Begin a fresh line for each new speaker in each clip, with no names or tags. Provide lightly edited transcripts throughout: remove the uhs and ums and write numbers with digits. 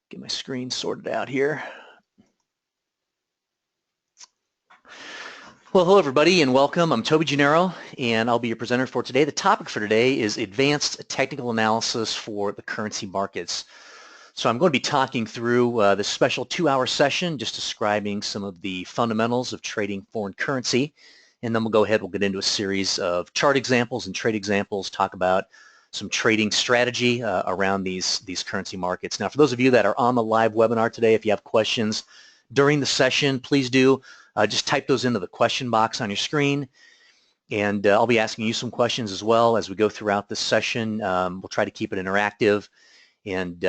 Get my screen sorted out here. Well, hello everybody and welcome. I'm Toby Gennaro and I'll be your presenter for today. The topic for today is advanced technical analysis for the currency markets. So I'm going to be talking through this special 2-hour session just describing some of the fundamentals of trading foreign currency, and then we'll get into a series of chart examples and trade examples, talk about some trading strategy around these currency markets. Now, for those of you that are on the live webinar today, if you have questions during the session, please do just type those into the question box on your screen, and I'll be asking you some questions as well as we go throughout this session. We'll try to keep it interactive, and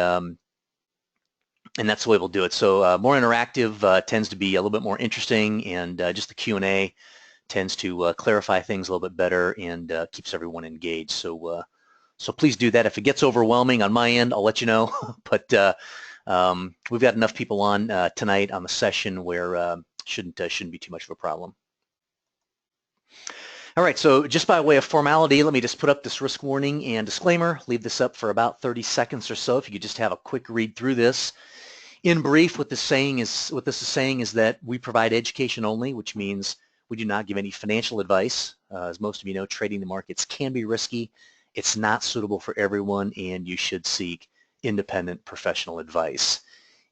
that's the way we'll do it. So more interactive tends to be a little bit more interesting, and just the Q&A tends to clarify things a little bit better and keeps everyone engaged. So so please do that. If it gets overwhelming on my end, I'll let you know. But we've got enough people on tonight on the session where shouldn't be too much of a problem. All right, so just by way of formality, let me just put up this risk warning and disclaimer. Leave this up for about 30 seconds or so. If you could just have a quick read through this. In brief, what this is saying is that we provide education only, which means we do not give any financial advice. As most of you know, trading the markets can be risky. It's not suitable for everyone, and you should seek independent professional advice.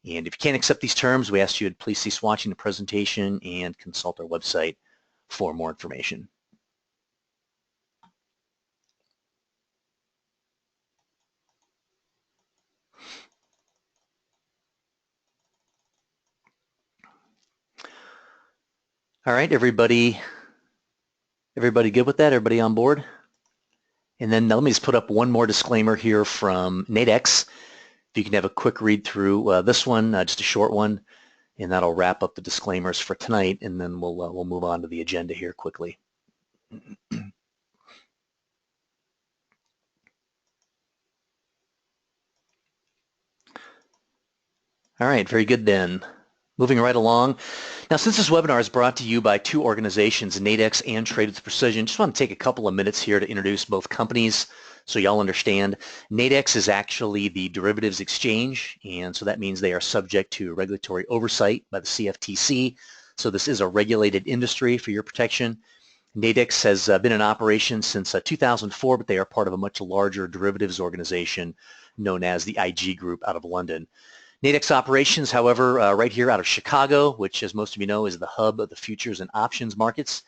And if you can't accept these terms, we ask you to please cease watching the presentation and consult our website for more information. All right, everybody good with that? Everybody on board? And then let me just put up one more disclaimer here from Nadex. If you can have a quick read through this one, just a short one, and that'll wrap up the disclaimers for tonight, and then we'll move on to the agenda here quickly. All right, very good then. Moving right along. Now, since this webinar is brought to you by two organizations, Nadex and Trade with Precision, just want to take a couple of minutes here to introduce both companies so y'all understand. Nadex is actually the derivatives exchange, and so that means they are subject to regulatory oversight by the CFTC. So this is a regulated industry for your protection. Nadex has been in operation since 2004, but they are part of a much larger derivatives organization known as the IG Group out of London. Nadex operations, however, right here out of Chicago, which, as most of you know, is the hub of the futures and options markets.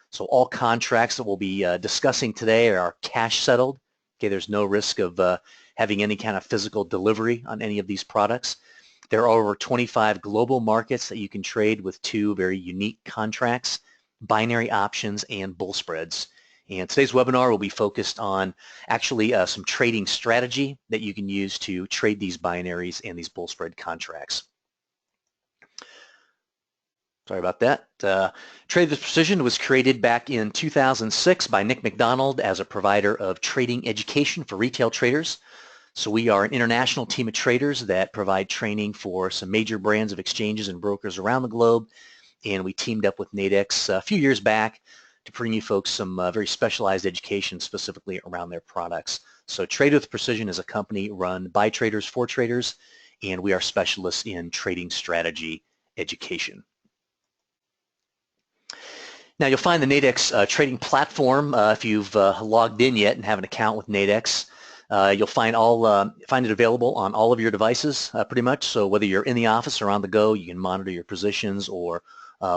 So all contracts that we'll be discussing today are cash settled. Okay, there's no risk of having any kind of physical delivery on any of these products. There are over 25 global markets that you can trade with two very unique contracts, binary options and bull spreads. And today's webinar will be focused on actually some trading strategy that you can use to trade these binaries and these bull spread contracts. Sorry about that. Trade with Precision was created back in 2006 by Nick McDonald as a provider of trading education for retail traders. So we are an international team of traders that provide training for some major brands of exchanges and brokers around the globe. And we teamed up with Nadex a few years back to bring you folks some very specialized education specifically around their products. So Trade with Precision is a company run by traders for traders, and we are specialists in trading strategy education. Now you'll find the Nadex trading platform if you've logged in yet and have an account with Nadex. You'll find it available on all of your devices pretty much. So whether you're in the office or on the go, you can monitor your positions or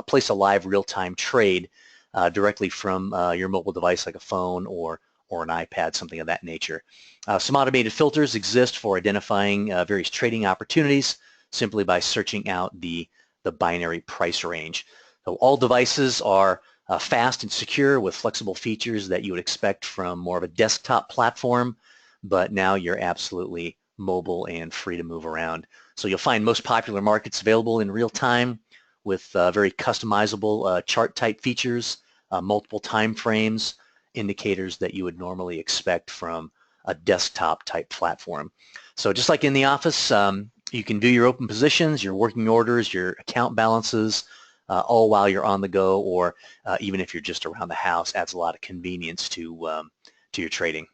place a live real-time trade directly from your mobile device like a phone or an iPad, something of that nature. Some automated filters exist for identifying various trading opportunities simply by searching out the binary price range. So all devices are fast and secure with flexible features that you would expect from more of a desktop platform, but now you're absolutely mobile and free to move around. So you'll find most popular markets available in real time with very customizable chart type features, multiple time frames, indicators that you would normally expect from a desktop type platform. So just like in the office, you can view your open positions, your working orders, your account balances, all while you're on the go, or even if you're just around the house. Adds a lot of convenience to your trading.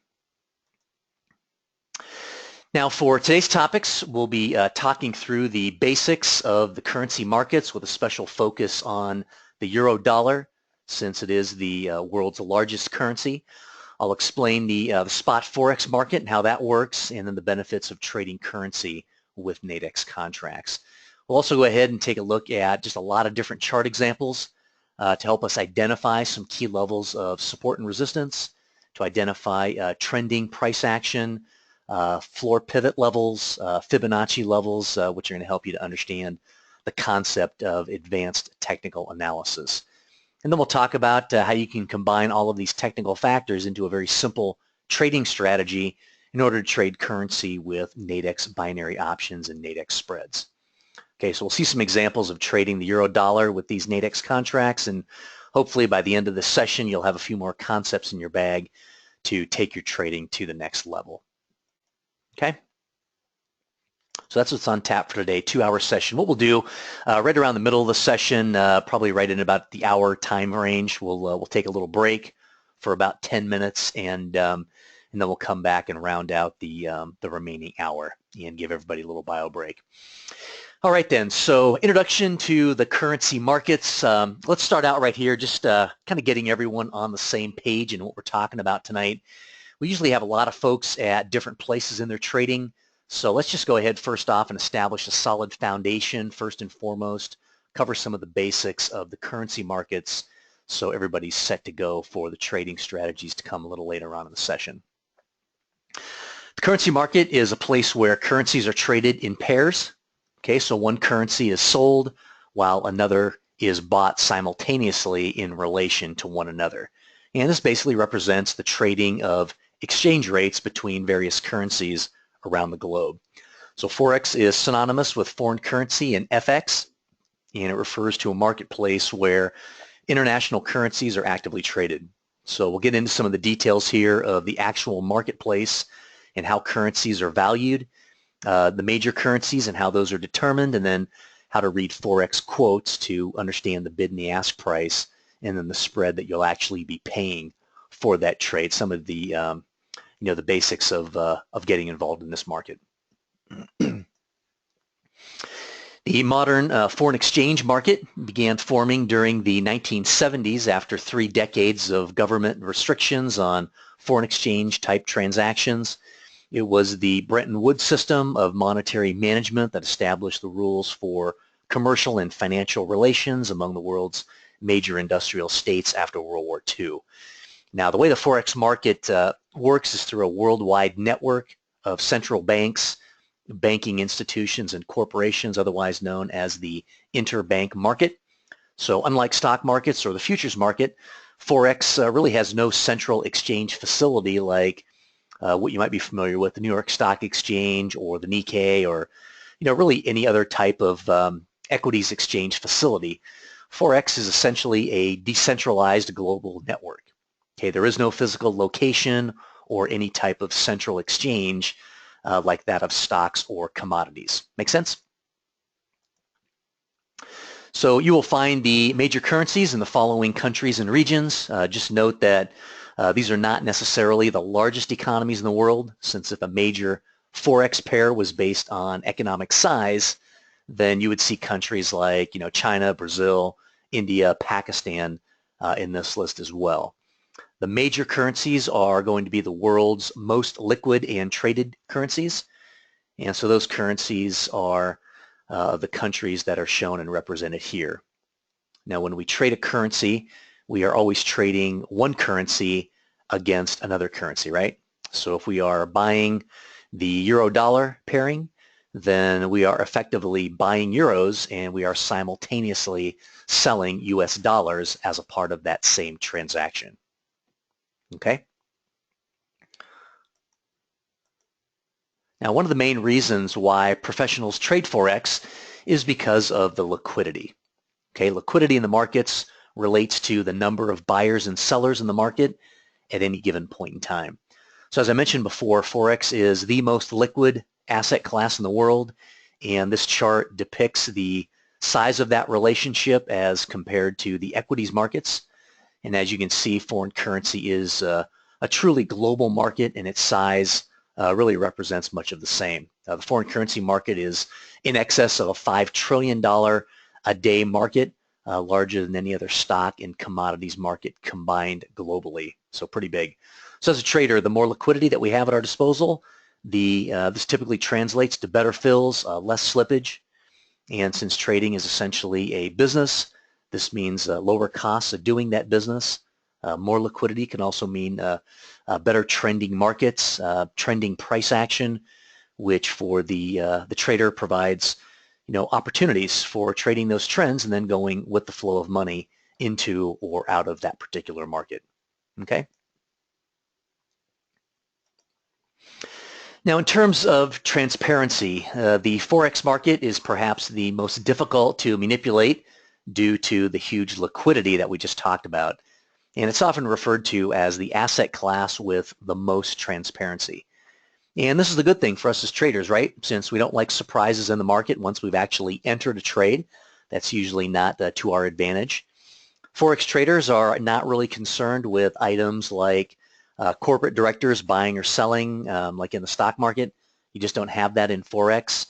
Now for today's topics, we'll be talking through the basics of the currency markets with a special focus on the euro dollar, since it is the world's largest currency. I'll explain the spot forex market and how that works, and then the benefits of trading currency with Nadex contracts. We'll also go ahead and take a look at just a lot of different chart examples to help us identify some key levels of support and resistance, to identify trending price action, floor pivot levels, Fibonacci levels, which are going to help you to understand the concept of advanced technical analysis. And then we'll talk about how you can combine all of these technical factors into a very simple trading strategy in order to trade currency with Nadex binary options and Nadex spreads. Okay, so we'll see some examples of trading the euro dollar with these Nadex contracts, and hopefully by the end of this session you'll have a few more concepts in your bag to take your trading to the next level. Okay, so that's what's on tap for today, 2-hour session. What we'll do right around the middle of the session, probably right in about the hour time range, we'll take a little break for about 10 minutes, and then we'll come back and round out the remaining hour and give everybody a little bio break. All right then, so introduction to the currency markets. Let's start out right here, just kind of getting everyone on the same page in what we're talking about tonight. We usually have a lot of folks at different places in their trading, so let's just go ahead first off and establish a solid foundation first and foremost, cover some of the basics of the currency markets so everybody's set to go for the trading strategies to come a little later on in the session. The currency market is a place where currencies are traded in pairs. Okay, so one currency is sold while another is bought simultaneously in relation to one another. And this basically represents the trading of exchange rates between various currencies around the globe. So forex is synonymous with foreign currency and FX, and it refers to a marketplace where international currencies are actively traded. So we'll get into some of the details here of the actual marketplace and how currencies are valued, the major currencies and how those are determined, and then how to read forex quotes to understand the bid and the ask price, and then the spread that you'll actually be paying for that trade. Some of the the basics of getting involved in this market. The modern foreign exchange market began forming during the 1970s after 3 decades of government restrictions on foreign exchange type transactions. It was the Bretton Woods system of monetary management that established the rules for commercial and financial relations among the world's major industrial states after World War II. Now, the way the forex market works is through a worldwide network of central banks, banking institutions, and corporations, otherwise known as the interbank market. So unlike stock markets or the futures market, forex really has no central exchange facility like what you might be familiar with, the New York Stock Exchange or the Nikkei, or really any other type of equities exchange facility. Forex is essentially a decentralized global network. Okay, there is no physical location or any type of central exchange like that of stocks or commodities. Make sense? So you will find the major currencies in the following countries and regions. Just note that these are not necessarily the largest economies in the world, since if a major forex pair was based on economic size, then you would see countries like China, Brazil, India, Pakistan in this list as well. The major currencies are going to be the world's most liquid and traded currencies, and so those currencies are the countries that are shown and represented here. Now, when we trade a currency, we are always trading one currency against another currency, right? So if we are buying the euro-dollar pairing, then we are effectively buying euros, and we are simultaneously selling US dollars as a part of that same transaction. Okay? Now, one of the main reasons why professionals trade forex is because of the liquidity. Okay, liquidity in the markets relates to the number of buyers and sellers in the market at any given point in time. So as I mentioned before, forex is the most liquid asset class in the world, and this chart depicts the size of that relationship as compared to the equities markets. And as you can see, foreign currency is a truly global market in its size really represents much of the same. The foreign currency market is in excess of a $5 trillion a day market, larger than any other stock and commodities market combined globally, so pretty big. So as a trader, the more liquidity that we have at our disposal, this typically translates to better fills, less slippage, and since trading is essentially a business, this means lower costs of doing that business. More liquidity can also mean better trending markets, trending price action, which for the trader provides opportunities for trading those trends and then going with the flow of money into or out of that particular market. Okay. Now, in terms of transparency, the forex market is perhaps the most difficult to manipulate due to the huge liquidity that we just talked about. And it's often referred to as the asset class with the most transparency. And this is the good thing for us as traders, right? Since we don't like surprises in the market once we've actually entered a trade, that's usually not to our advantage. Forex traders are not really concerned with items like corporate directors buying or selling, like in the stock market. You just don't have that in Forex.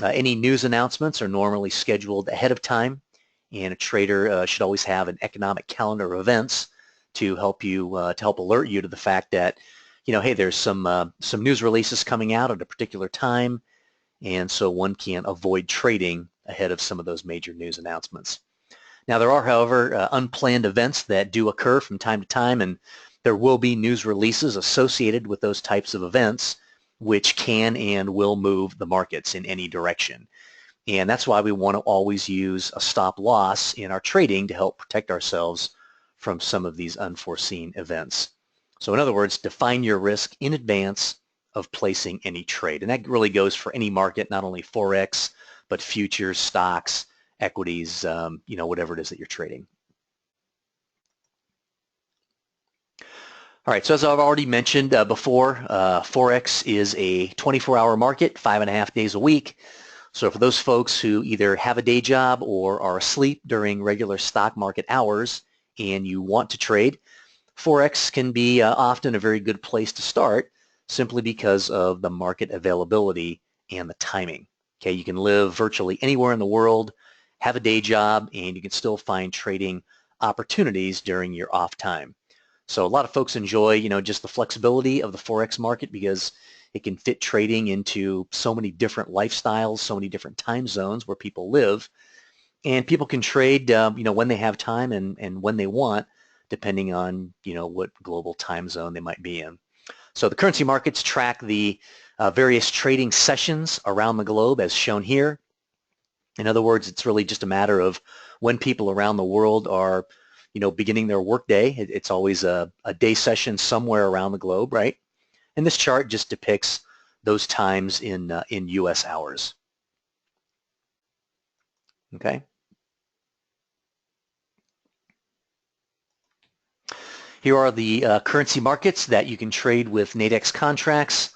Any news announcements are normally scheduled ahead of time, and a trader should always have an economic calendar of events to help you, to help alert you to the fact that, hey, there's some news releases coming out at a particular time, and so one can't avoid trading ahead of some of those major news announcements. Now, there are, however, unplanned events that do occur from time to time, and there will be news releases associated with those types of events which can and will move the markets in any direction. And that's why we want to always use a stop loss in our trading to help protect ourselves from some of these unforeseen events. So in other words, define your risk in advance of placing any trade. And that really goes for any market, not only Forex, but futures, stocks, equities, whatever it is that you're trading. All right, so as I've already mentioned before, Forex is a 24-hour market, 5.5 days a week. So for those folks who either have a day job or are asleep during regular stock market hours and you want to trade, Forex can be often a very good place to start simply because of the market availability and the timing. Okay, you can live virtually anywhere in the world, have a day job, and you can still find trading opportunities during your off time. So a lot of folks enjoy, just the flexibility of the Forex market because it can fit trading into so many different lifestyles, so many different time zones where people live. And people can trade, when they have time and when they want, depending on, what global time zone they might be in. So the currency markets track the various trading sessions around the globe as shown here. In other words, it's really just a matter of when people around the world are beginning their workday. It's always a day session somewhere around the globe, right? And this chart just depicts those times in U.S. hours. Okay. Here are the currency markets that you can trade with Nadex contracts.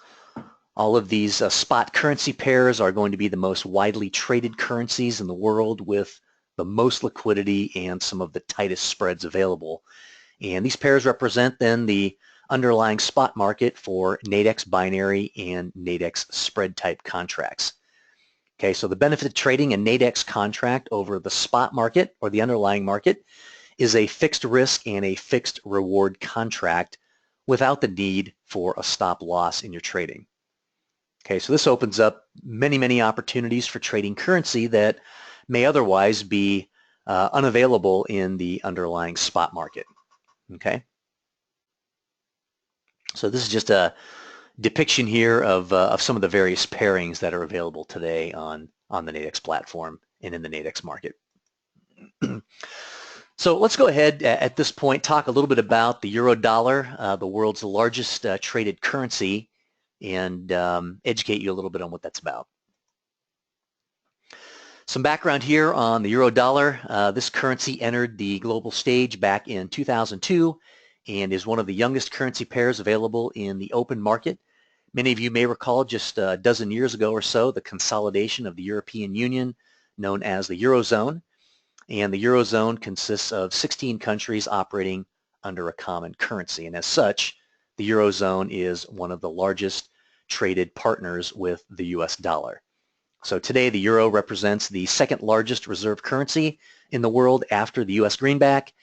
All of these spot currency pairs are going to be the most widely traded currencies in the world with the most liquidity and some of the tightest spreads available. And these pairs represent then the underlying spot market for Nadex binary and Nadex spread type contracts. Okay, so the benefit of trading a Nadex contract over the spot market or the underlying market is a fixed risk and a fixed reward contract without the need for a stop loss in your trading. Okay, so this opens up many, many opportunities for trading currency that may otherwise be unavailable in the underlying spot market. Okay, so this is just a depiction here of some of the various pairings that are available today on the Nadex platform and in the Nadex market. So let's go ahead at this point, talk a little bit about the euro dollar, the world's largest traded currency, and educate you a little bit on what that's about. Some background here on the euro dollar. This currency entered the global stage back in 2002 and is one of the youngest currency pairs available in the open market. Many of you may recall just a dozen years ago or so the consolidation of the European Union known as the Eurozone. And the Eurozone consists of 16 countries operating under a common currency. And as such, the Eurozone is one of the largest traded partners with the US dollar. So today the euro represents the second largest reserve currency in the world after the US greenback,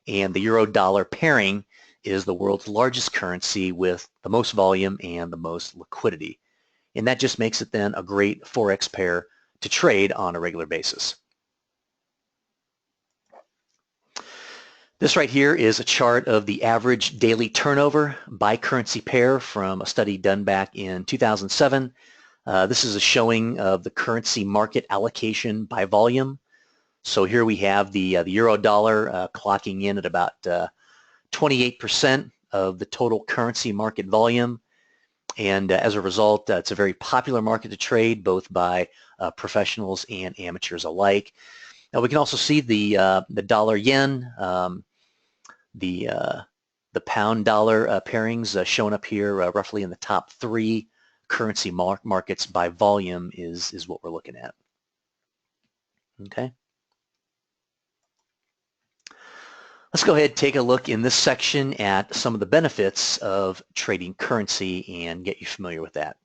and the euro dollar pairing is the world's largest currency with the most volume and the most liquidity. And that just makes it then a great forex pair to trade on a regular basis. This right here is a chart of the average daily turnover by currency pair from a study done back in 2007. This is a showing of the currency market allocation by volume. So here we have the euro dollar clocking in at about 28% of the total currency market volume. And as a result, it's a very popular market to trade, both by professionals and amateurs alike. Now we can also see the dollar yen, the pound dollar pairings showing up here roughly in the top 3 currency markets by volume is what we're looking at. Okay. Let's go ahead and take a look in this section at some of the benefits of trading currency and get you familiar with that.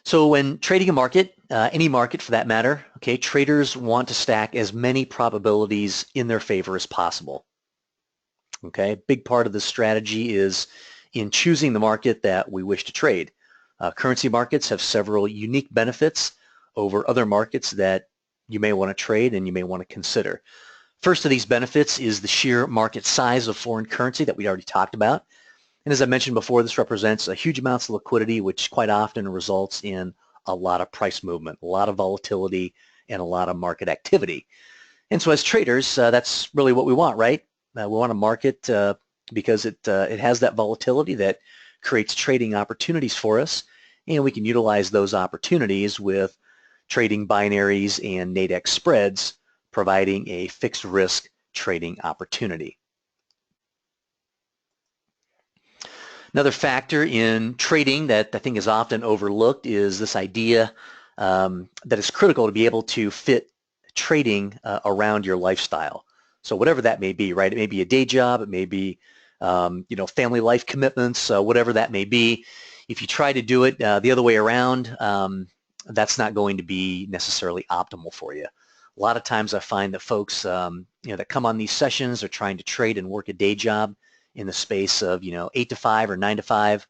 So when trading a market, any market for that matter, okay, traders want to stack as many probabilities in their favor as possible. Okay, a big part of the strategy is in choosing the market that we wish to trade. Currency markets have several unique benefits over other markets that you may want to trade and you may want to consider. First of these benefits is the sheer market size of foreign currency that we already talked about. And as I mentioned before, this represents a huge amounts of liquidity, which quite often results in a lot of price movement, a lot of volatility, and a lot of market activity. And so as traders, that's really what we want, right? We want a market because it has that volatility that creates trading opportunities for us, and we can utilize those opportunities with trading binaries and Nadex spreads, providing a fixed risk trading opportunity. Another factor in trading that I think is often overlooked is this idea that it's critical to be able to fit trading around your lifestyle. So whatever that may be, right? It may be a day job, it may be family life commitments, whatever that may be. If you try to do it the other way around, that's not going to be necessarily optimal for you. A lot of times I find that folks that come on these sessions are trying to trade and work a day job in the space of 8 to 5 or 9 to 5.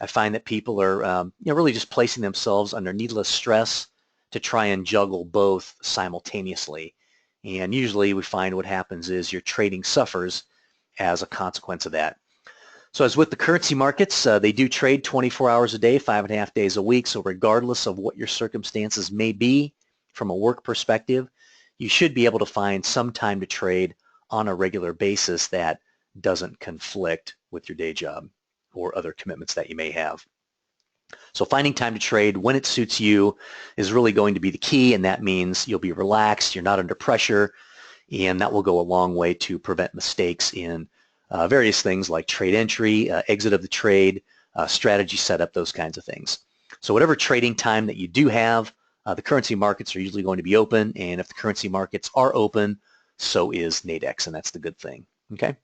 I find that people are really just placing themselves under needless stress to try and juggle both simultaneously. And usually we find what happens is your trading suffers as a consequence of that. So as with the currency markets, they do trade 24 hours a day, 5.5 days a week. So regardless of what your circumstances may be from a work perspective, you should be able to find some time to trade on a regular basis that doesn't conflict with your day job or other commitments that you may have. So finding time to trade when it suits you is really going to be the key, and that means you'll be relaxed, you're not under pressure, and that will go a long way to prevent mistakes in various things like trade entry, exit of the trade, strategy setup, those kinds of things. So whatever trading time that you do have, the currency markets are usually going to be open, and if the currency markets are open, so is Nadex, and that's the good thing. Okay.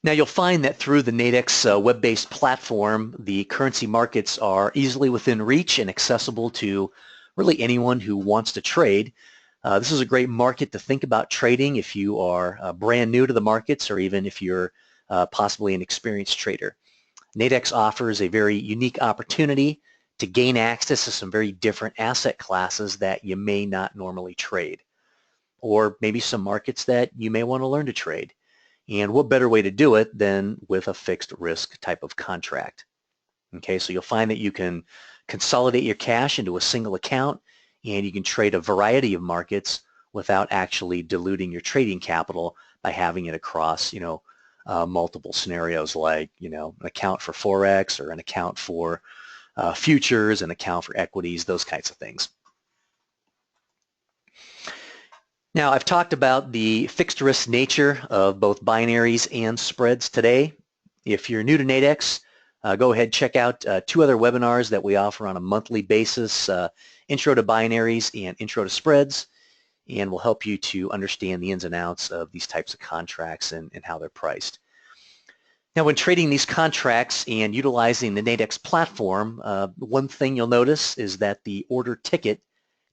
Now you'll find that through the Nadex web-based platform, the currency markets are easily within reach and accessible to really anyone who wants to trade. This is a great market to think about trading if you are brand new to the markets or even if you're possibly an experienced trader. Nadex offers a very unique opportunity to gain access to some very different asset classes that you may not normally trade, or maybe some markets that you may want to learn to trade. And what better way to do it than with a fixed risk type of contract? Okay, so you'll find that you can consolidate your cash into a single account, and you can trade a variety of markets without actually diluting your trading capital by having it across, multiple scenarios like, an account for forex or an account for futures, an account for equities, those kinds of things. Now, I've talked about the fixed risk nature of both binaries and spreads today. If you're new to Nadex, go ahead and check out 2 other webinars that we offer on a monthly basis, Intro to Binaries and Intro to Spreads, and will help you to understand the ins and outs of these types of contracts and how they're priced. Now, when trading these contracts and utilizing the Nadex platform, one thing you'll notice is that the order ticket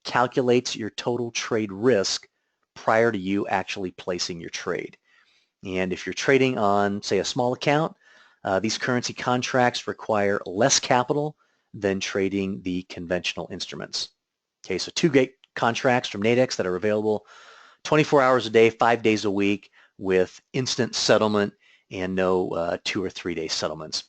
calculates your total trade risk prior to you actually placing your trade. And if you're trading on, say, a small account, these currency contracts require less capital than trading the conventional instruments. Okay, so 2 great contracts from Nadex that are available 24 hours a day, 5 days a week with instant settlement and no 2 or 3 day settlements.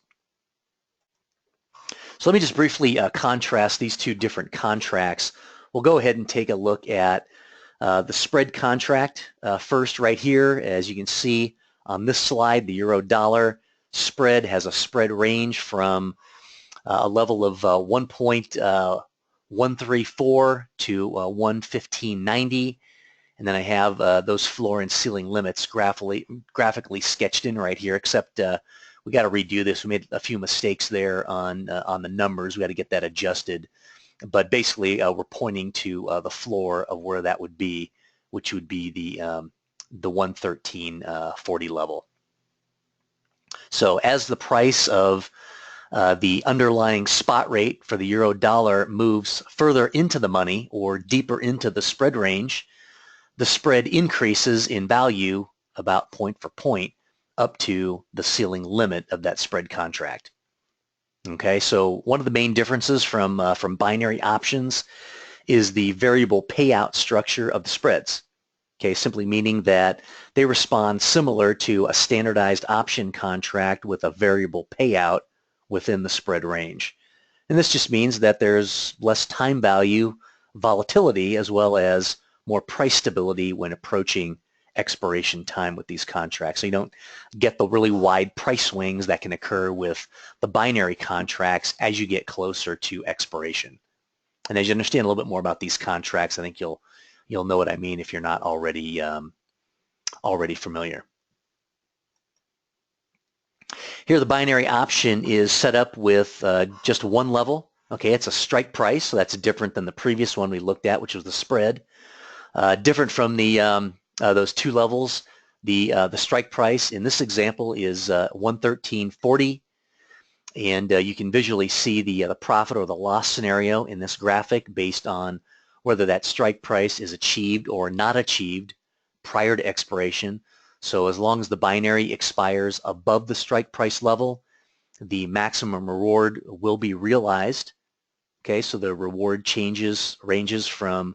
So let me just briefly contrast these two different contracts. We'll go ahead and take a look at the spread contract first right here. As you can see on this slide, the euro-dollar spread has a spread range from a level of 1.134 to 115.90. And then I have those floor and ceiling limits graphically sketched in right here, except we got to redo this. We made a few mistakes there on the numbers. We got to get that adjusted. But basically, we're pointing to the floor of where that would be, which would be the 113.40 level. So as the price of the underlying spot rate for the euro-dollar moves further into the money or deeper into the spread range, the spread increases in value about point for point up to the ceiling limit of that spread contract. Okay, so one of the main differences from binary options is the variable payout structure of the spreads. Okay, simply meaning that they respond similar to a standardized option contract with a variable payout within the spread range. And this just means that there's less time value volatility as well as more price stability when approaching expiration time with these contracts. So you don't get the really wide price swings that can occur with the binary contracts as you get closer to expiration. And as you understand a little bit more about these contracts, I think you'll know what I mean if you're not already familiar. Here the binary option is set up with just one level. Okay, it's a strike price, so that's different than the previous one we looked at, which was the spread. Different from the those two levels, the strike price in this example is 113.40, and you can visually see the profit or the loss scenario in this graphic based on whether that strike price is achieved or not achieved prior to expiration. So as long as the binary expires above the strike price level, the maximum reward will be realized. Okay, so the reward ranges from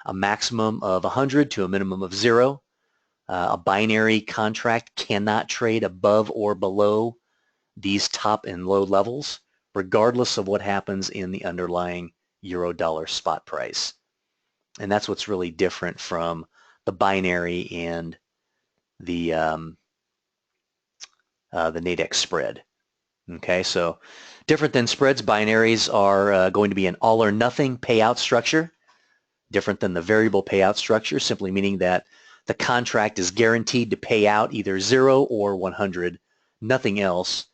a maximum of 100 to a minimum of 0. A binary contract cannot trade above or below these top and low levels, regardless of what happens in the underlying euro-dollar spot price. And that's what's really different from the binary and the Nadex spread. Okay, so different than spreads, binaries are going to be an all or nothing payout structure, different than the variable payout structure, simply meaning that the contract is guaranteed to pay out either 0 or 100, nothing else,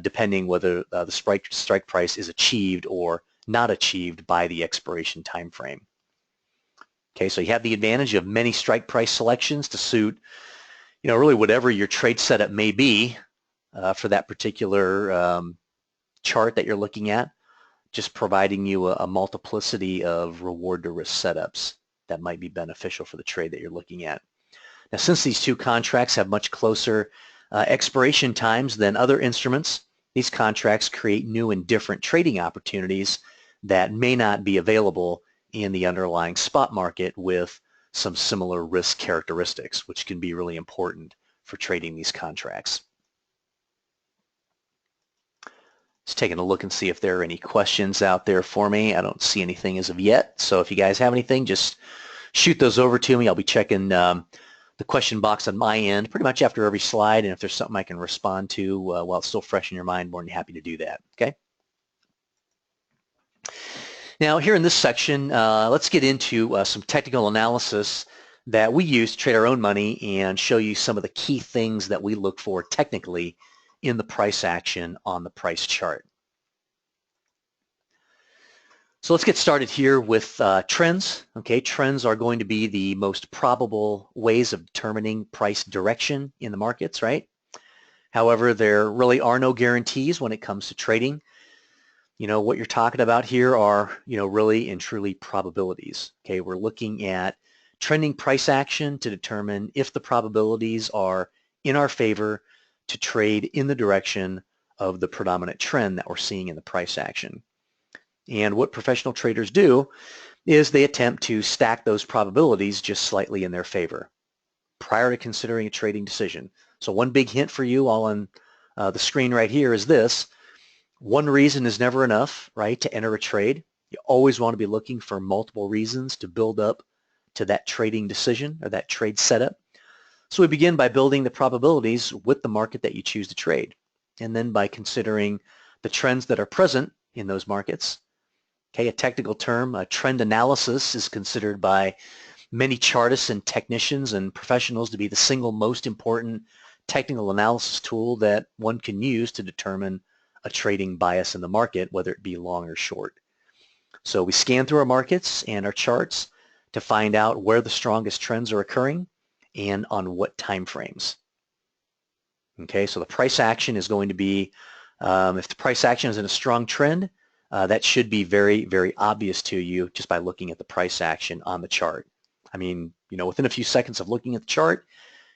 depending whether the strike price is achieved or not achieved by the expiration time frame. Okay, so you have the advantage of many strike price selections to suit, really whatever your trade setup may be for that particular chart that you're looking at, just providing you a multiplicity of reward to risk setups that might be beneficial for the trade that you're looking at. Now, since these two contracts have much closer expiration times than other instruments, these contracts create new and different trading opportunities that may not be available in the underlying spot market with some similar risk characteristics, which can be really important for trading these contracts. Just taking a look and see if there are any questions out there for me. I don't see anything as of yet. So if you guys have anything, just shoot those over to me. I'll be checking the question box on my end pretty much after every slide. And if there's something I can respond to while it's still fresh in your mind, more than happy to do that. Okay. Now here in this section, let's get into some technical analysis that we use to trade our own money and show you some of the key things that we look for technically in the price action on the price chart. So let's get started here with trends. Okay, trends are going to be the most probable ways of determining price direction in the markets, right? However, there really are no guarantees when it comes to trading. What you're talking about here are, really and truly probabilities. Okay, we're looking at trending price action to determine if the probabilities are in our favor to trade in the direction of the predominant trend that we're seeing in the price action. And what professional traders do is they attempt to stack those probabilities just slightly in their favor prior to considering a trading decision. So one big hint for you all on the screen right here is this. One reason is never enough, right, to enter a trade. You always want to be looking for multiple reasons to build up to that trading decision or that trade setup. So we begin by building the probabilities with the market that you choose to trade, and then by considering the trends that are present in those markets. Okay, a technical term, a trend analysis, is considered by many chartists and technicians and professionals to be the single most important technical analysis tool that one can use to determine a trading bias in the market, whether it be long or short. So we scan through our markets and our charts to find out where the strongest trends are occurring and on what time frames. Okay, so the price action is going to be, if the price action is in a strong trend, that should be very, very obvious to you just by looking at the price action on the chart. I mean, within a few seconds of looking at the chart,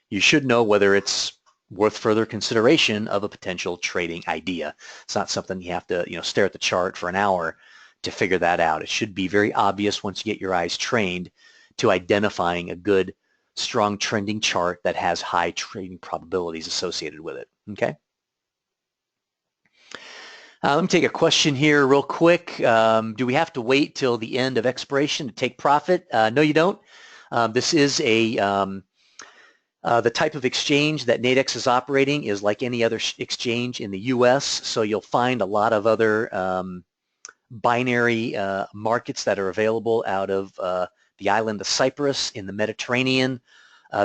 you should know whether it's worth further consideration of a potential trading idea. It's not something you have to, stare at the chart for an hour to figure that out. It should be very obvious once you get your eyes trained to identifying a good, strong trending chart that has high trading probabilities associated with it. Okay. Let me take a question here real quick. Do we have to wait till the end of expiration to take profit? No, you don't. This is the type of exchange that Nadex is operating is like any other exchange in the U.S., so you'll find a lot of other binary markets that are available out of the island of Cyprus in the Mediterranean.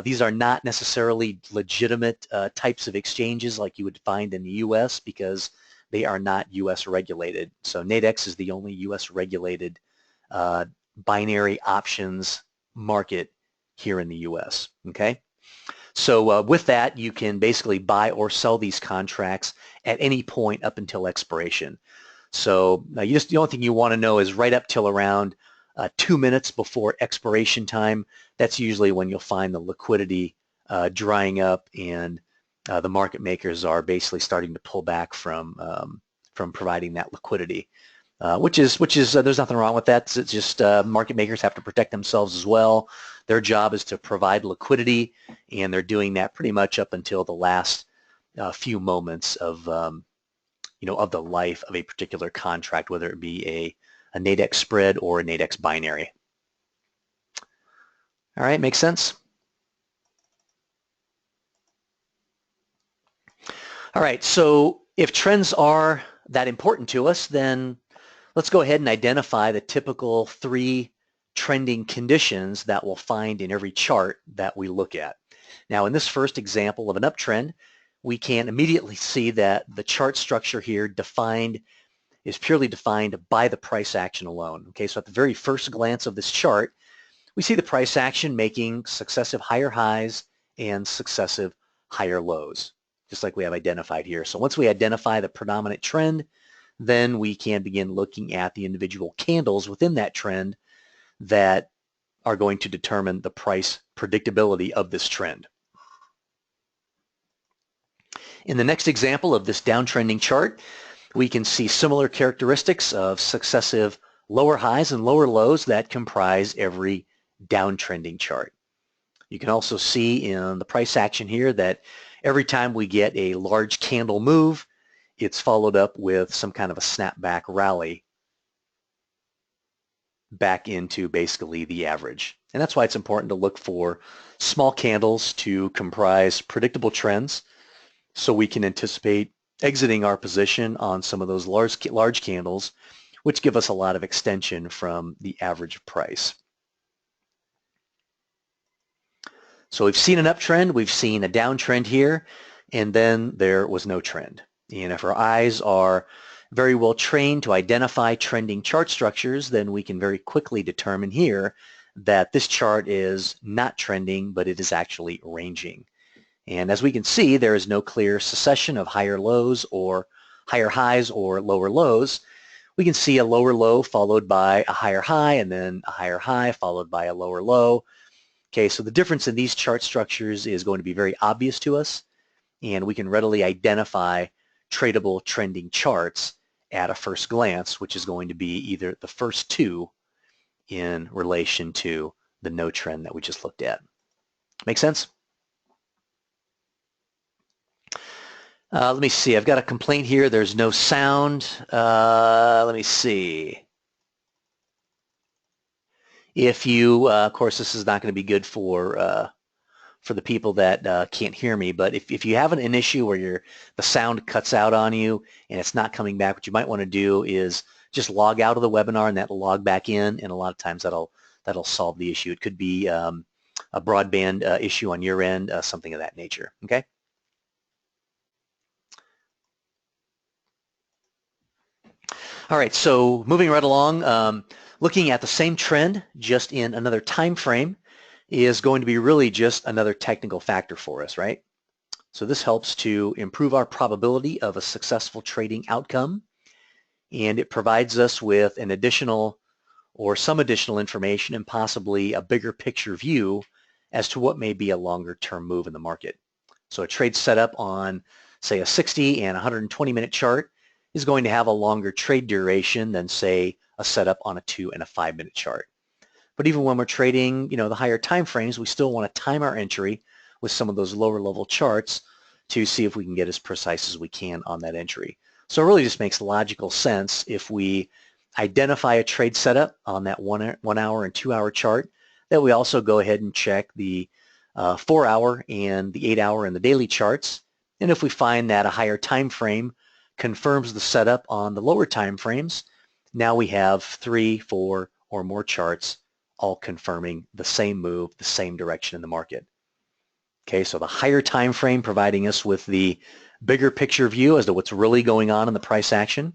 These are not necessarily legitimate types of exchanges like you would find in the U.S. because they are not U.S. regulated. So Nadex is the only U.S. regulated binary options market here in the U.S. Okay. So with that, you can basically buy or sell these contracts at any point up until expiration. So the only thing you want to know is right up till around 2 minutes before expiration time. That's usually when you'll find the liquidity drying up and the market makers are basically starting to pull back from providing that liquidity, which is there's nothing wrong with that. It's just market makers have to protect themselves as well. Their job is to provide liquidity, and they're doing that pretty much up until the last few moments of of the life of a particular contract, whether it be a Nadex spread or a Nadex binary. All right, makes sense? All right, so if trends are that important to us, then let's go ahead and identify the typical 3 trending conditions that we'll find in every chart that we look at. Now, in this first example of an uptrend, we can immediately see that the chart structure here is purely defined by the price action alone. Okay, so at the very first glance of this chart, we see the price action making successive higher highs and successive higher lows, just like we have identified here. So once we identify the predominant trend, then we can begin looking at the individual candles within that trend that are going to determine the price predictability of this trend. In the next example of this downtrending chart, we can see similar characteristics of successive lower highs and lower lows that comprise every downtrending chart. You can also see in the price action here that every time we get a large candle move, it's followed up with some kind of a snapback rally back into basically the average. And that's why it's important to look for small candles to comprise predictable trends so we can anticipate exiting our position on some of those large candles, which give us a lot of extension from the average price. So we've seen an uptrend, we've seen a downtrend here, and then there was no trend. And if our eyes are very well trained to identify trending chart structures, then we can very quickly determine here that this chart is not trending, but it is actually ranging. And as we can see, there is no clear succession of higher lows or higher highs or lower lows. We can see a lower low followed by a higher high, and then a higher high followed by a lower low. Okay, so the difference in these chart structures is going to be very obvious to us, and we can readily identify tradable trending charts at a first glance, which is going to be either the first two in relation to the no trend that we just looked at. Make sense? Let me see. I've got a complaint here. There's no sound. Let me see. If you, of course, this is not going to be good for the people that can't hear me, but if you have an issue where the sound cuts out on you and it's not coming back, what you might want to do is just log out of the webinar and that'll log back in, and a lot of times that'll solve the issue. It could be a broadband issue on your end, something of that nature. Okay. All right, so moving right along, looking at the same trend just in another time frame is going to be really just another technical factor for us, right? So this helps to improve our probability of a successful trading outcome, and it provides us with an additional or some additional information and possibly a bigger picture view as to what may be a longer term move in the market. So a trade setup on, say, a 60 and 120 minute chart is going to have a longer trade duration than, say, a setup on a 2 and a 5 minute chart. But even when we're trading, the higher time frames, we still want to time our entry with some of those lower level charts to see if we can get as precise as we can on that entry. So it really just makes logical sense if we identify a trade setup on that 1 hour and 2 hour chart, that we also go ahead and check the 4 hour and the 8 hour and the daily charts. And if we find that a higher time frame confirms the setup on the lower time frames, now we have 3, 4, or more charts all confirming the same move, the same direction in the market. Okay, so the higher time frame providing us with the bigger picture view as to what's really going on in the price action.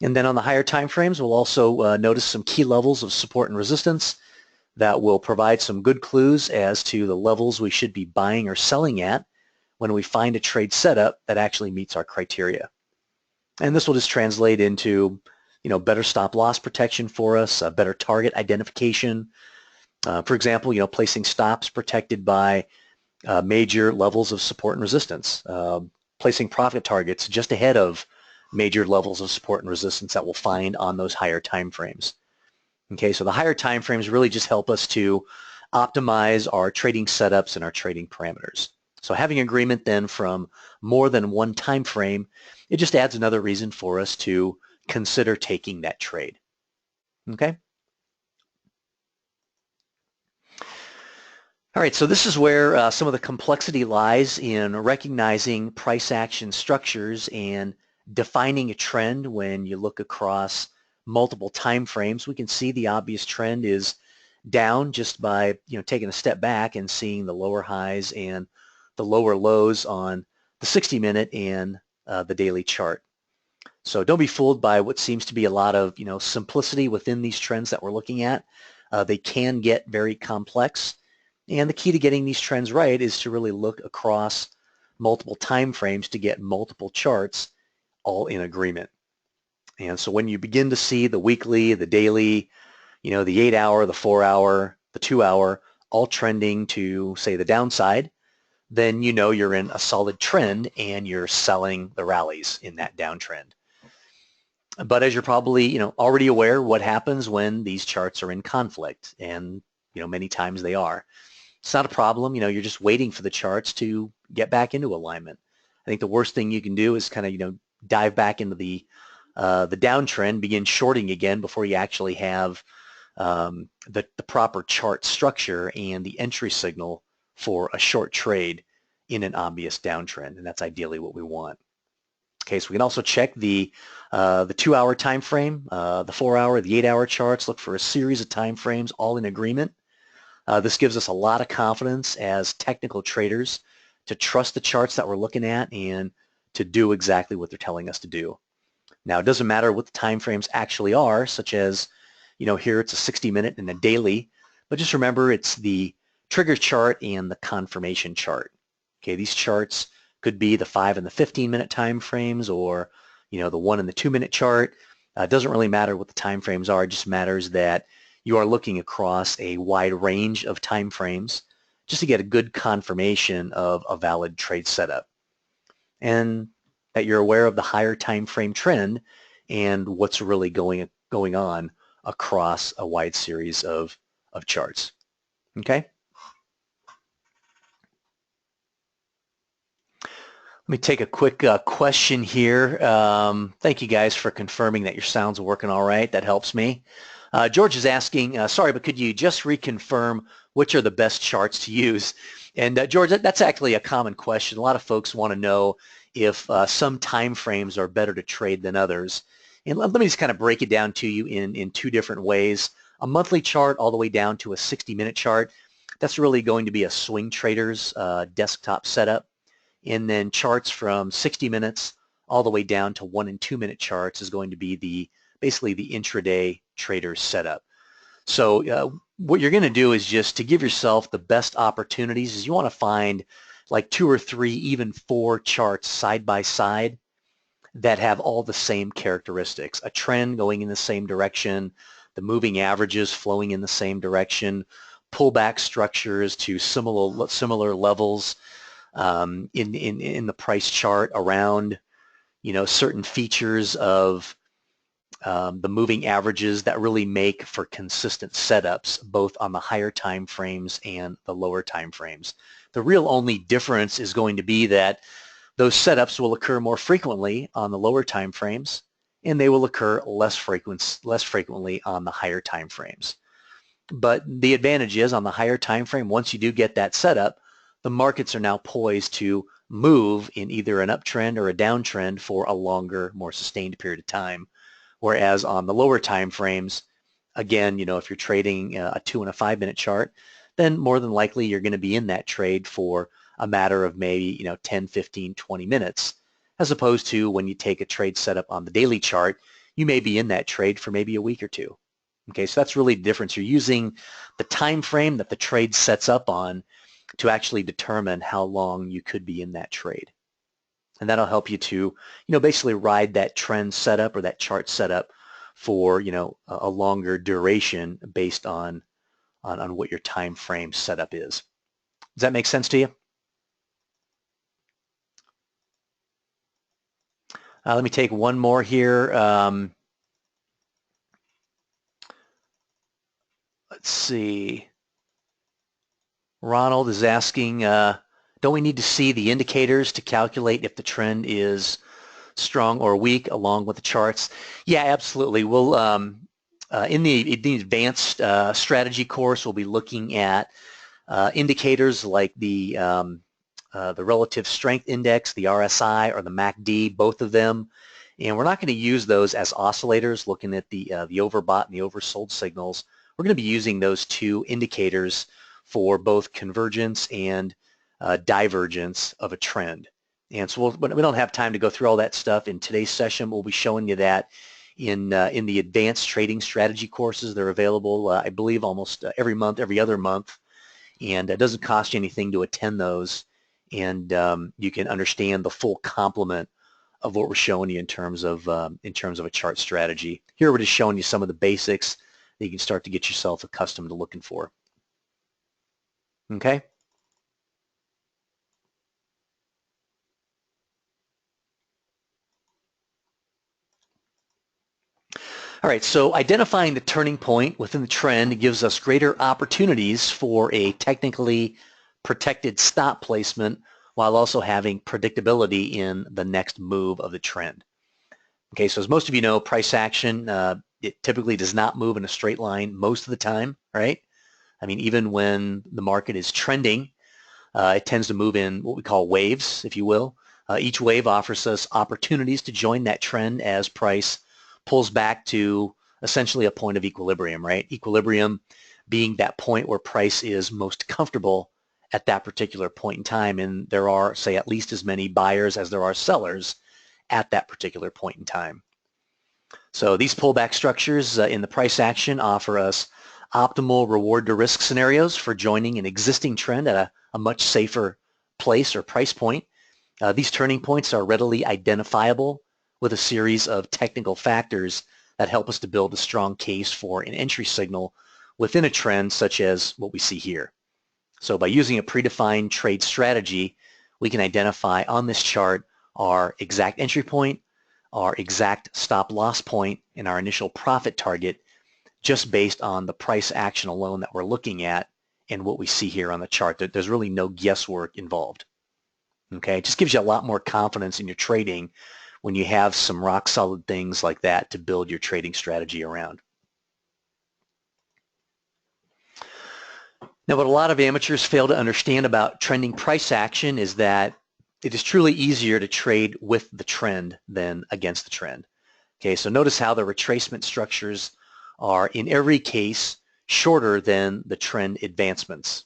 And then on the higher time frames, we'll also notice some key levels of support and resistance that will provide some good clues as to the levels we should be buying or selling at when we find a trade setup that actually meets our criteria. And this will just translate into, better stop loss protection for us, better target identification. For example, placing stops protected by major levels of support and resistance, placing profit targets just ahead of major levels of support and resistance that we'll find on those higher time frames. Okay, so the higher time frames really just help us to optimize our trading setups and our trading parameters. So having agreement then from more than one time frame, it just adds another reason for us to consider taking that trade. Okay. All right, so this is where some of the complexity lies in recognizing price action structures and defining a trend when you look across multiple time frames. We can see the obvious trend is down just by taking a step back and seeing the lower highs and the lower lows on the 60-minute and the daily chart. So don't be fooled by what seems to be a lot of simplicity within these trends that we're looking at. They can get very complex, and the key to getting these trends right is to really look across multiple time frames to get multiple charts all in agreement. And so when you begin to see the weekly, the daily, the 8 hour, the 4 hour, the 2 hour all trending to, say, the downside, then you're in a solid trend and you're selling the rallies in that downtrend. But as you're probably already aware, what happens when these charts are in conflict, and many times they are. It's not a problem. You're just waiting for the charts to get back into alignment. I think the worst thing you can do is kind of dive back into the downtrend, begin shorting again before you actually have the proper chart structure and the entry signal for a short trade in an obvious downtrend, and that's ideally what we want. Okay, so we can also check the 2 hour time frame, the 4 hour, the 8 hour charts, look for a series of time frames all in agreement. This gives us a lot of confidence as technical traders to trust the charts that we're looking at and to do exactly what they're telling us to do. Now, it doesn't matter what the time frames actually are, such as, here it's a 60-minute and a daily, but just remember it's the trigger chart and the confirmation chart. Okay, these charts could be the 5 and the 15-minute time frames, or the 1 and the 2-minute chart. It doesn't really matter what the time frames are. It just matters that you are looking across a wide range of time frames just to get a good confirmation of a valid trade setup, and that you're aware of the higher time frame trend and what's really going on across a wide series of charts. Okay? Let me take a quick question here. Thank you guys for confirming that your sound's working all right. That helps me. George is asking, sorry, but could you just reconfirm which are the best charts to use? And George, that's actually a common question. A lot of folks want to know if some time frames are better to trade than others. And let me just kind of break it down to you in two different ways. A monthly chart all the way down to a 60-minute chart. That's really going to be a swing trader's desktop setup. And then charts from 60 minutes all the way down to 1 and 2 minute charts is going to be basically the intraday trader's setup. So what you're going to do is just to give yourself the best opportunities is you want to find like 2 or 3, even 4 charts side by side that have all the same characteristics. A trend going in the same direction, the moving averages flowing in the same direction, pullback structures to similar levels in the price chart around certain features of the moving averages that really make for consistent setups both on the higher time frames and the lower time frames. The real only difference is going to be that those setups will occur more frequently on the lower time frames, and they will occur less frequently on the higher time frames. But the advantage is on the higher time frame, once you do get that setup, the markets are now poised to move in either an uptrend or a downtrend for a longer, more sustained period of time. Whereas on the lower time frames, again, if you're trading a 2 and a 5-minute chart, then more than likely you're going to be in that trade for a matter of maybe 10, 15, 20 minutes, as opposed to when you take a trade setup on the daily chart, you may be in that trade for maybe a week or two. Okay, so that's really the difference. You're using the time frame that the trade sets up on to actually determine how long you could be in that trade. And that'll help you to, basically ride that trend setup or that chart setup for, a longer duration based on what your time frame setup is. Does that make sense to you? Let me take one more here. Let's see. Ronald is asking, don't we need to see the indicators to calculate if the trend is strong or weak along with the charts? Yeah, absolutely. We'll in the advanced strategy course, we'll be looking at indicators like the relative strength index, the RSI, or the MACD, both of them. And we're not going to use those as oscillators, looking at the overbought and the oversold signals. We're going to be using those two indicators for both convergence and divergence of a trend. And so we don't have time to go through all that stuff in today's session. We'll be showing you that in the advanced trading strategy courses. They're available, I believe, almost every month, every other month. And it doesn't cost you anything to attend those. And you can understand the full complement of what we're showing you in terms of a chart strategy. Here we're just showing you some of the basics that you can start to get yourself accustomed to looking for. Okay? All right, so identifying the turning point within the trend gives us greater opportunities for a technically protected stop placement while also having predictability in the next move of the trend. Okay, so as most of you know, price action, it typically does not move in a straight line most of the time, right? I mean, even when the market is trending, it tends to move in what we call waves, if you will. Each wave offers us opportunities to join that trend as price pulls back to essentially a point of equilibrium, right? Equilibrium being that point where price is most comfortable at that particular point in time, and there are, say, at least as many buyers as there are sellers at that particular point in time. So these pullback structures in the price action offer us optimal reward to risk scenarios for joining an existing trend at a much safer place or price point. These turning points are readily identifiable with a series of technical factors that help us to build a strong case for an entry signal within a trend such as what we see here. So by using a predefined trade strategy, we can identify on this chart our exact entry point, our exact stop loss point, and our initial profit target just based on the price action alone that we're looking at and what we see here on the chart. There's really no guesswork involved. Okay, it just gives you a lot more confidence in your trading when you have some rock solid things like that to build your trading strategy around. Now, what a lot of amateurs fail to understand about trending price action is that it is truly easier to trade with the trend than against the trend. Okay, so notice how the retracement structures are in every case shorter than the trend advancements.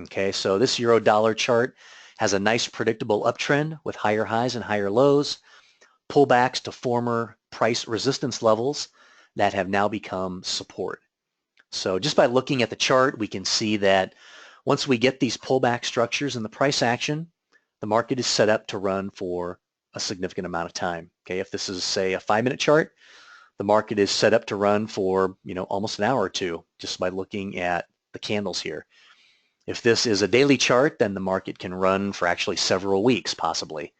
Okay, so this euro-dollar chart has a nice predictable uptrend with higher highs and higher lows, pullbacks to former price resistance levels that have now become support. So just by looking at the chart, we can see that once we get these pullback structures in the price action, the market is set up to run for a significant amount of time. Okay, if this is, say, a 5-minute chart, the market is set up to run for, almost an hour or two just by looking at the candles here. If this is a daily chart, then the market can run for actually several weeks, possibly.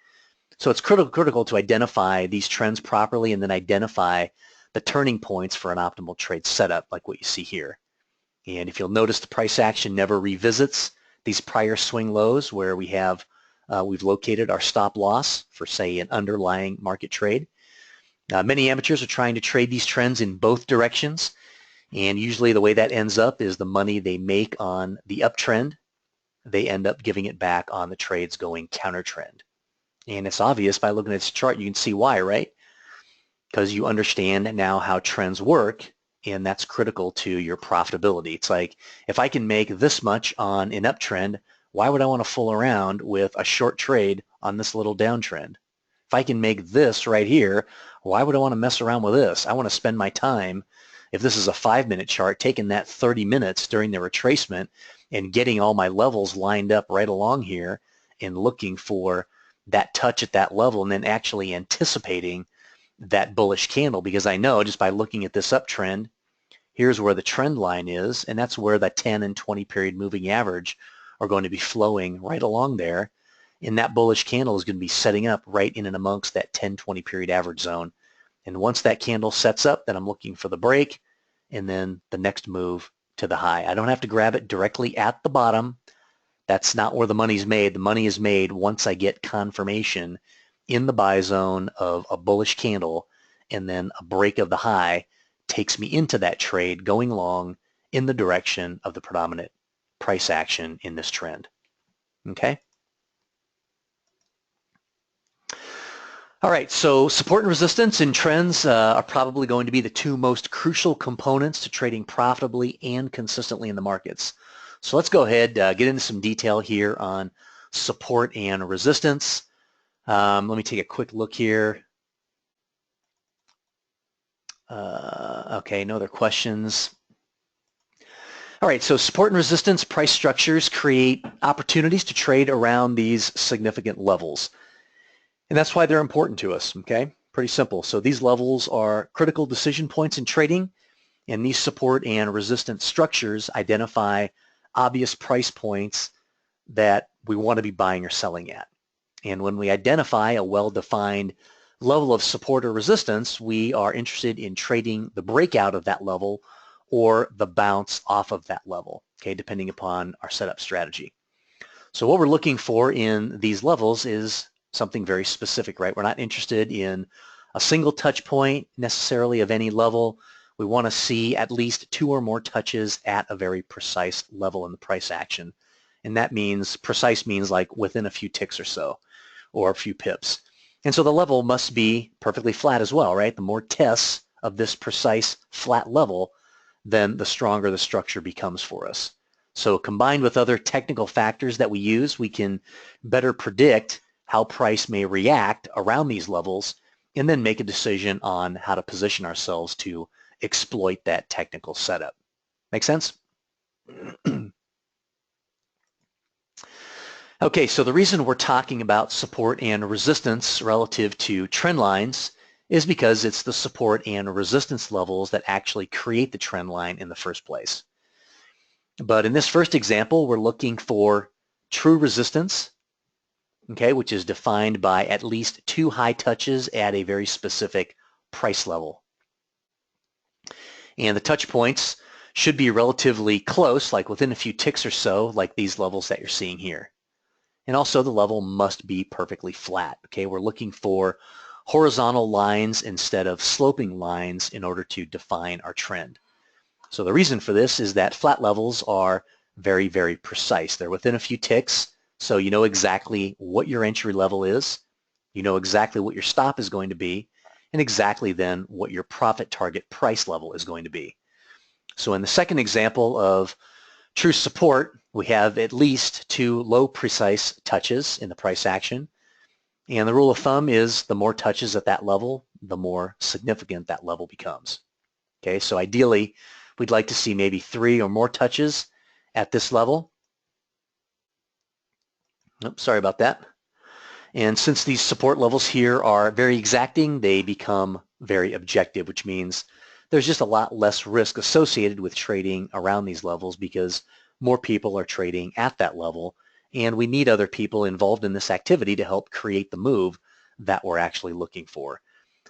So it's critical to identify these trends properly and then identify the turning points for an optimal trade setup like what you see here. And if you'll notice, the price action never revisits these prior swing lows where we've located our stop loss for, say, an underlying market trade. Many amateurs are trying to trade these trends in both directions, and usually the way that ends up is the money they make on the uptrend, they end up giving it back on the trades going counter trend. And it's obvious by looking at this chart, you can see why, right? Because you understand now how trends work, and that's critical to your profitability. It's like, if I can make this much on an uptrend, why would I want to fool around with a short trade on this little downtrend? If I can make this right here, why would I want to mess around with this? I want to spend my time, if this is a 5-minute chart, taking that 30 minutes during the retracement and getting all my levels lined up right along here and looking for that touch at that level and then actually anticipating that bullish candle, because I know just by looking at this uptrend, here's where the trend line is, and that's where the 10 and 20 period moving average are going to be flowing right along there, and that bullish candle is going to be setting up right in and amongst that 10-20 period average zone. And once that candle sets up, then I'm looking for the break and then the next move to the high. I don't have to grab it directly at the bottom. That's not where the money's made. The money is made once I get confirmation in the buy zone of a bullish candle, and then a break of the high takes me into that trade going long in the direction of the predominant price action in this trend. Okay? All right, so support and resistance in trends are probably going to be the two most crucial components to trading profitably and consistently in the markets. So let's go ahead, get into some detail here on support and resistance. Let me take a quick look here. Okay, no other questions. All right, so support and resistance price structures create opportunities to trade around these significant levels. And that's why they're important to us, okay? Pretty simple. So these levels are critical decision points in trading, and these support and resistance structures identify obvious price points that we want to be buying or selling at. And when we identify a well-defined level of support or resistance, we are interested in trading the breakout of that level or the bounce off of that level, okay, depending upon our setup strategy. So what we're looking for in these levels is something very specific, right? We're not interested in a single touch point necessarily of any level. We want to see at least 2 or more touches at a very precise level in the price action. And that means, precise means like within a few ticks or so, or a few pips. And so the level must be perfectly flat as well, right? The more tests of this precise flat level, then the stronger the structure becomes for us. So combined with other technical factors that we use, we can better predict how price may react around these levels and then make a decision on how to position ourselves to exploit that technical setup. Make sense? Okay, so the reason we're talking about support and resistance relative to trend lines is because it's the support and resistance levels that actually create the trend line in the first place. But in this first example, we're looking for true resistance, okay, which is defined by at least 2 high touches at a very specific price level. And the touch points should be relatively close, like within a few ticks or so, like these levels that you're seeing here. And also the level must be perfectly flat. Okay, we're looking for horizontal lines instead of sloping lines in order to define our trend. So the reason for this is that flat levels are very, very precise. They're within a few ticks, so you know exactly what your entry level is, you know exactly what your stop is going to be, and exactly then what your profit target price level is going to be. So in the second example of true support, we have at least 2 low precise touches in the price action. And the rule of thumb is the more touches at that level, the more significant that level becomes. Okay, so ideally, we'd like to see maybe 3 or more touches at this level. Oops, sorry about that. And since these support levels here are very exacting, they become very objective, which means there's just a lot less risk associated with trading around these levels because more people are trading at that level, and we need other people involved in this activity to help create the move that we're actually looking for.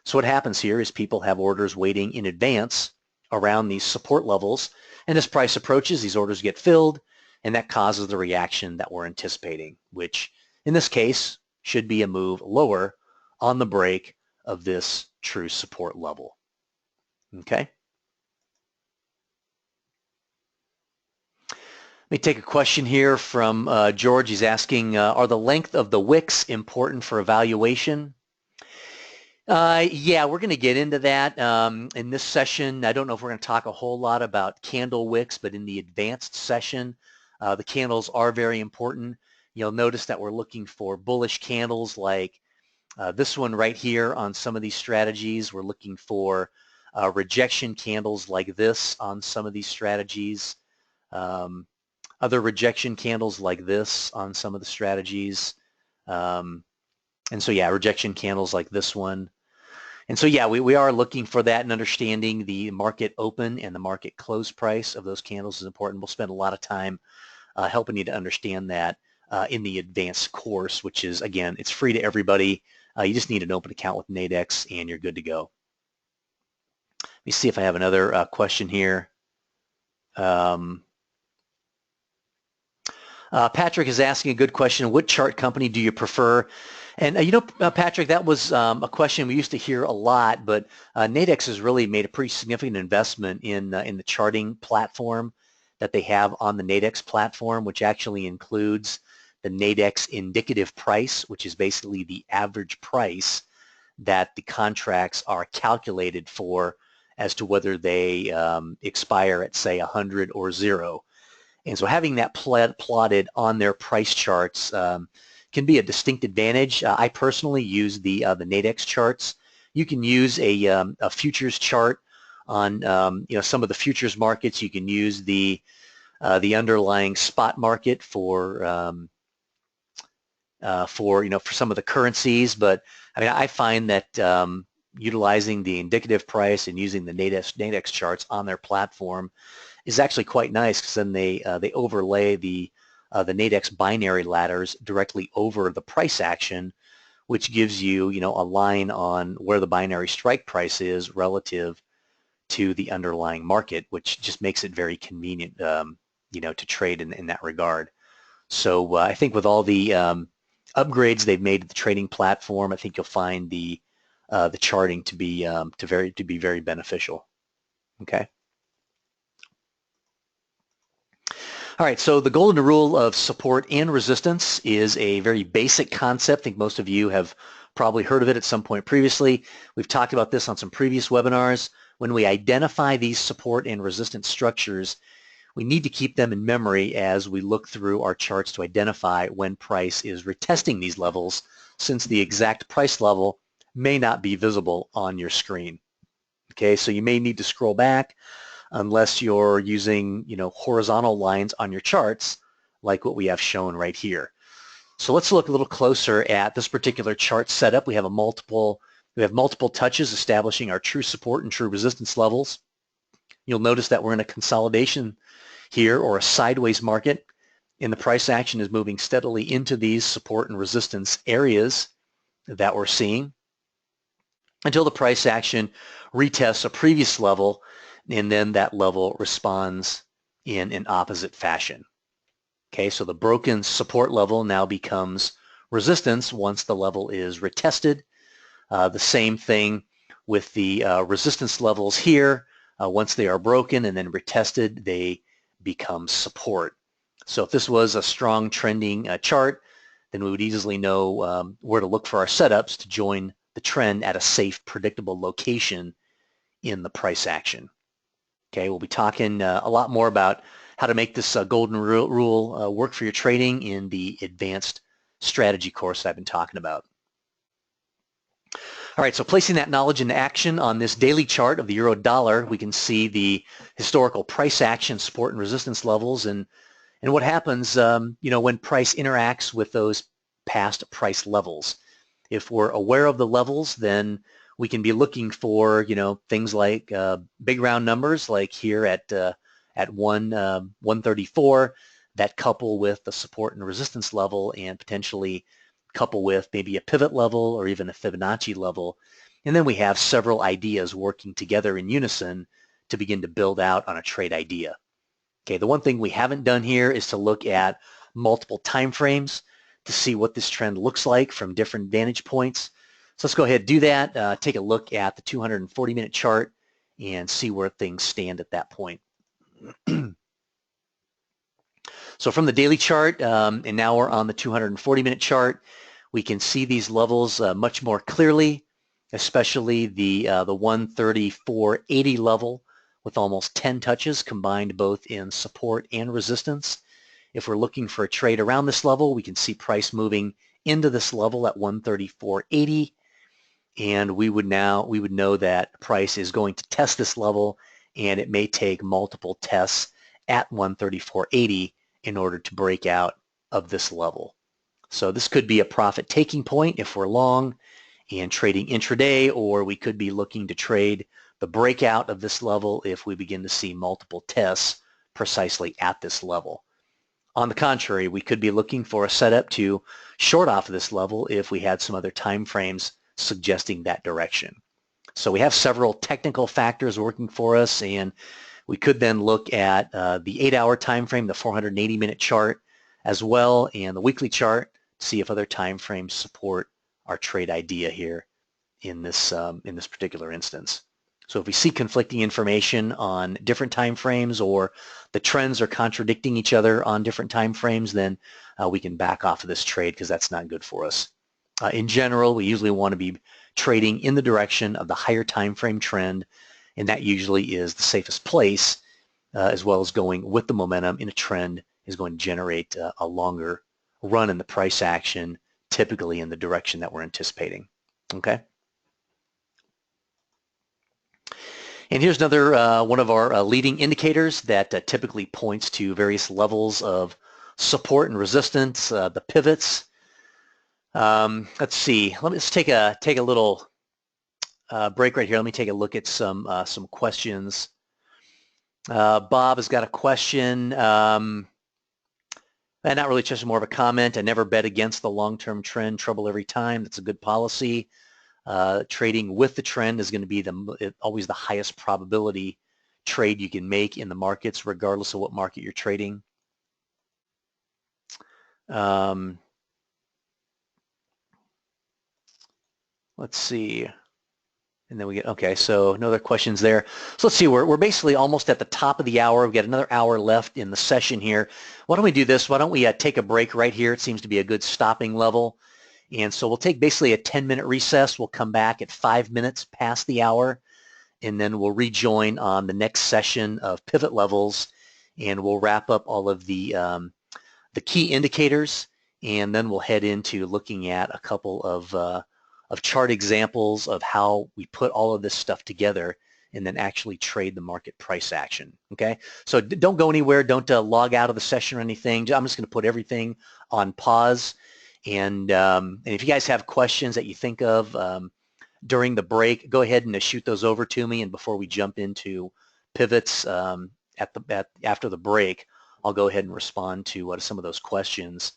So what happens here is people have orders waiting in advance around these support levels, and as price approaches, these orders get filled, and that causes the reaction that we're anticipating, which in this case should be a move lower on the break of this true support level. Okay. Let me take a question here from George. He's asking, are the length of the wicks important for evaluation? Yeah, we're going to get into that in this session. I don't know if we're going to talk a whole lot about candle wicks, but in the advanced session, the candles are very important. You'll notice that we're looking for bullish candles like this one right here on some of these strategies. We're looking for rejection candles like this on some of these strategies. Other rejection candles like this on some of the strategies. And so, yeah, rejection candles like this one. And so, yeah, we are looking for that, and understanding the market open and the market close price of those candles is important. We'll spend a lot of time helping you to understand that in the advanced course, which is, again, it's free to everybody. You just need an open account with Nadex, and you're good to go. Let me see if I have another question here. Patrick is asking a good question. What chart company do you prefer? And you know, Patrick, that was a question we used to hear a lot, but Nadex has really made a pretty significant investment in the charting platform that they have on the Nadex platform, which actually includes the Nadex indicative price, which is basically the average price that the contracts are calculated for as to whether they expire at, say, 100 or 0. And so having that plotted on their price charts can be a distinct advantage. I personally use the Nadex charts. You can use a futures chart on you know, some of the futures markets. You can use the underlying spot market for you know, for some of the currencies. But I mean, I find that utilizing the indicative price and using the Nadex charts on their platform is actually quite nice, because then they overlay the Nadex binary ladders directly over the price action, which gives you, you know, a line on where the binary strike price is relative to the underlying market, which just makes it very convenient, you know, to trade in that regard. So I think with all the upgrades they've made to the trading platform, I think you'll find the charting to be very beneficial. Okay. All right, so the golden rule of support and resistance is a very basic concept. I think most of you have probably heard of it at some point previously. We've talked about this on some previous webinars. When we identify these support and resistance structures, we need to keep them in memory as we look through our charts to identify when price is retesting these levels, since the exact price level may not be visible on your screen. Okay, so you may need to scroll back unless you're using, you know, horizontal lines on your charts like what we have shown right here. So let's look a little closer at this particular chart setup. We have multiple touches establishing our true support and true resistance levels. You'll notice that we're in a consolidation here, or a sideways market, and the price action is moving steadily into these support and resistance areas that we're seeing until the price action retests a previous level, and then that level responds in an opposite fashion. Okay, so the broken support level now becomes resistance once the level is retested. The same thing with the resistance levels here. Once they are broken and then retested, they become support. So if this was a strong trending chart, then we would easily know where to look for our setups to join the trend at a safe, predictable location in the price action. Okay, we'll be talking a lot more about how to make this golden rule work for your trading in the advanced strategy course I've been talking about. All right, so placing that knowledge into action on this daily chart of the euro dollar, we can see the historical price action, support and resistance levels, and what happens when price interacts with those past price levels. If we're aware of the levels, then we can be looking for things like big round numbers, like here at 134, that couple with the support and resistance level, and potentially couple with maybe a pivot level or even a Fibonacci level. And then we have several ideas working together in unison to begin to build out on a trade idea. Okay, the one thing we haven't done here is to look at multiple time frames to see what this trend looks like from different vantage points. So let's go ahead and do that. Take a look at the 240-minute chart and see where things stand at that point. So from the daily chart, and now we're on the 240-minute chart, we can see these levels much more clearly, especially the 134.80 level with almost 10 touches combined both in support and resistance. If we're looking for a trade around this level, we can see price moving into this level at 134.80, and we would know that price is going to test this level, and it may take multiple tests at 134.80 in order to break out of this level. So this could be a profit taking point if we're long and trading intraday, or we could be looking to trade the breakout of this level if we begin to see multiple tests precisely at this level. On the contrary, we could be looking for a setup to short off of this level if we had some other time frames suggesting that direction. So we have several technical factors working for us, and we could then look at the 8-hour time frame, the 480-minute chart as well, and the weekly chart to see if other time frames support our trade idea here in this particular instance. So if we see conflicting information on different time frames, or the trends are contradicting each other on different time frames, then we can back off of this trade because that's not good for us. In general, we usually want to be trading in the direction of the higher time frame trend, and that usually is the safest place, as well as going with the momentum in a trend is going to generate a longer run in the price action, typically in the direction that we're anticipating. Okay. And here's another one of our leading indicators that typically points to various levels of support and resistance, the pivots. Let's see. Let's take a little break right here. Let me take a look at some questions. Bob has got a question. And not really just more of a comment. I never bet against the long-term trend. Trouble every time. That's a good policy. Trading with the trend is going to be always the highest probability trade you can make in the markets, regardless of what market you're trading. Let's see. And then we get, okay, so no other questions there. So let's see, we're basically almost at the top of the hour. We've got another hour left in the session here. Why don't we do this? Why don't we take a break right here? It seems to be a good stopping level. And so we'll take basically a 10-minute recess. We'll come back at 5 minutes past the hour, and then we'll rejoin on the next session of pivot levels, and we'll wrap up all of the key indicators, and then we'll head into looking at a couple of chart examples of how we put all of this stuff together and then actually trade the market price action. Okay, so don't go anywhere. Don't log out of the session or anything. I'm just going to put everything on pause, And if you guys have questions that you think of during the break, go ahead and shoot those over to me. And before we jump into pivots after the break, I'll go ahead and respond to some of those questions,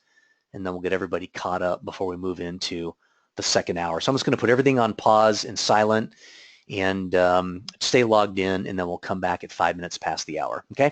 and then we'll get everybody caught up before we move into the second hour. So I'm just going to put everything on pause and silent and stay logged in, and then we'll come back at 5 minutes past the hour. Okay?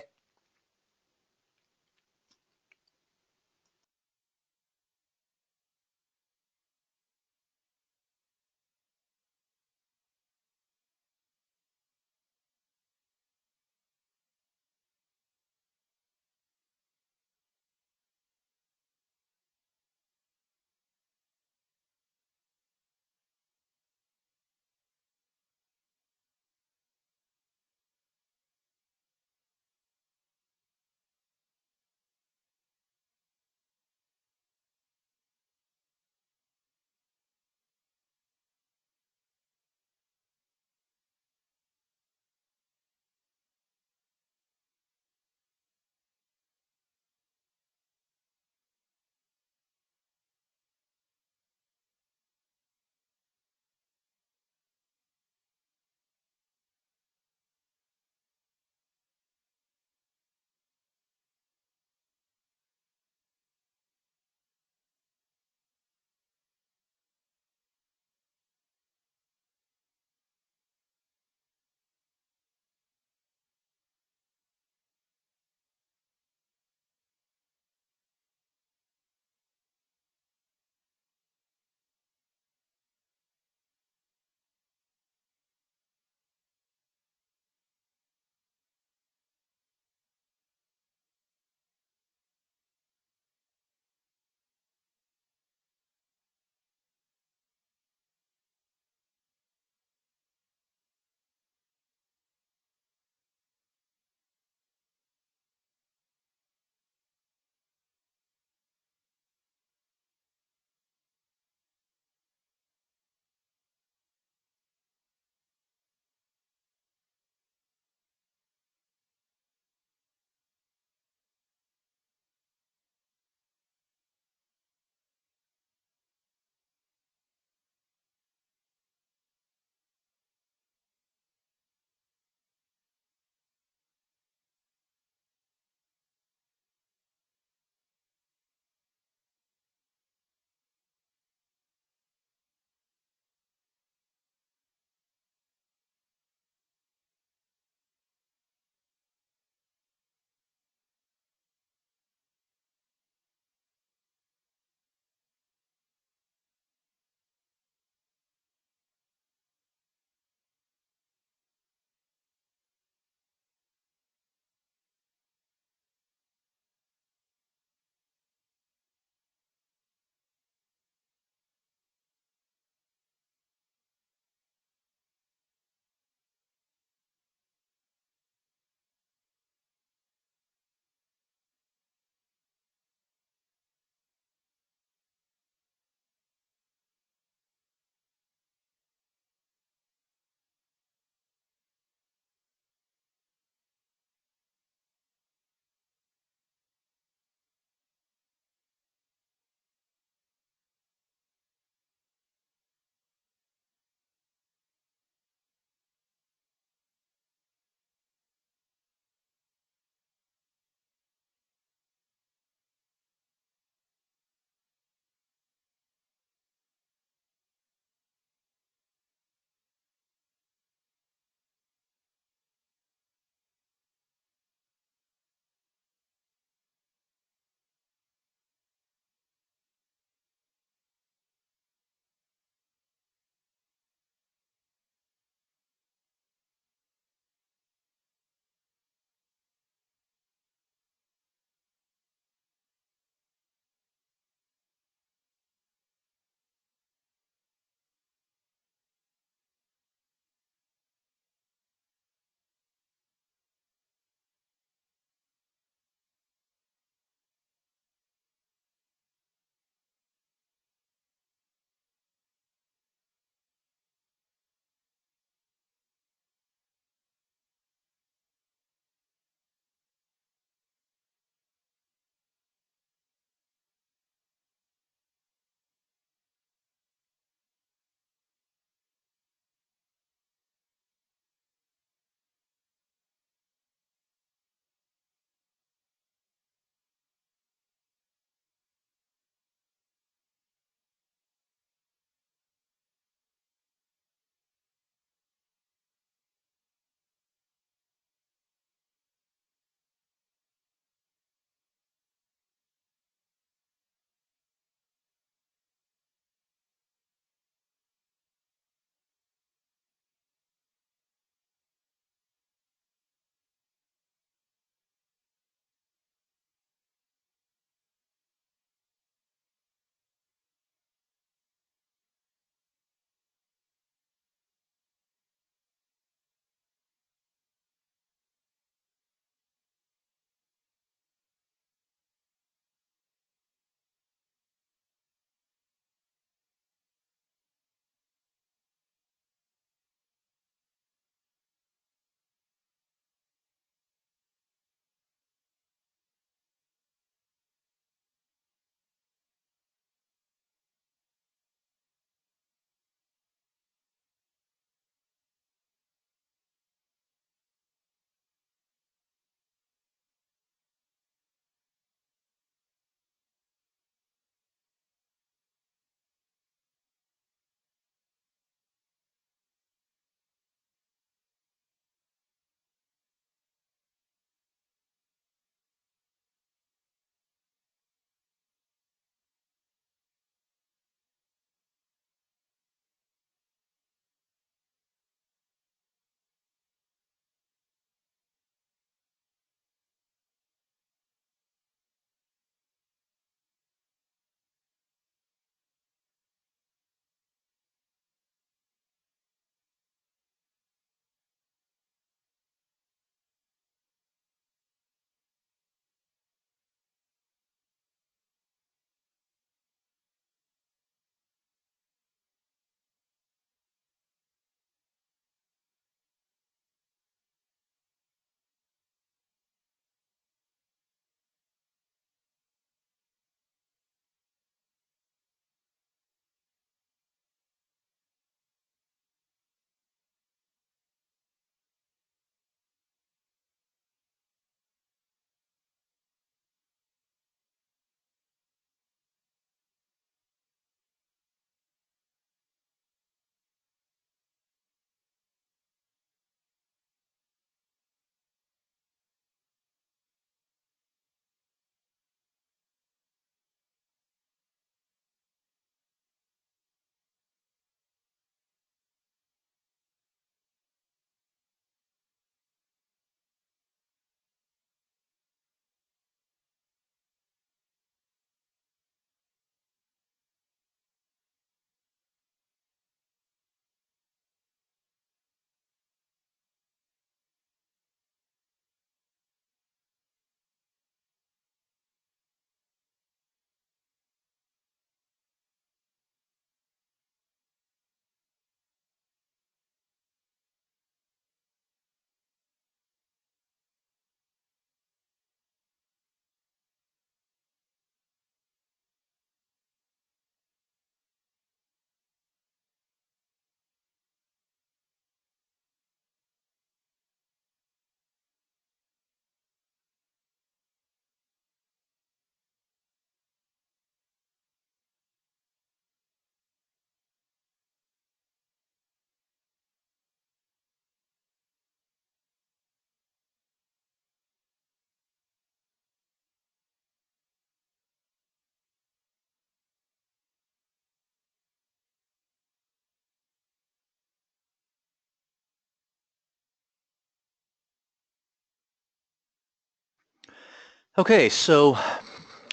Okay, so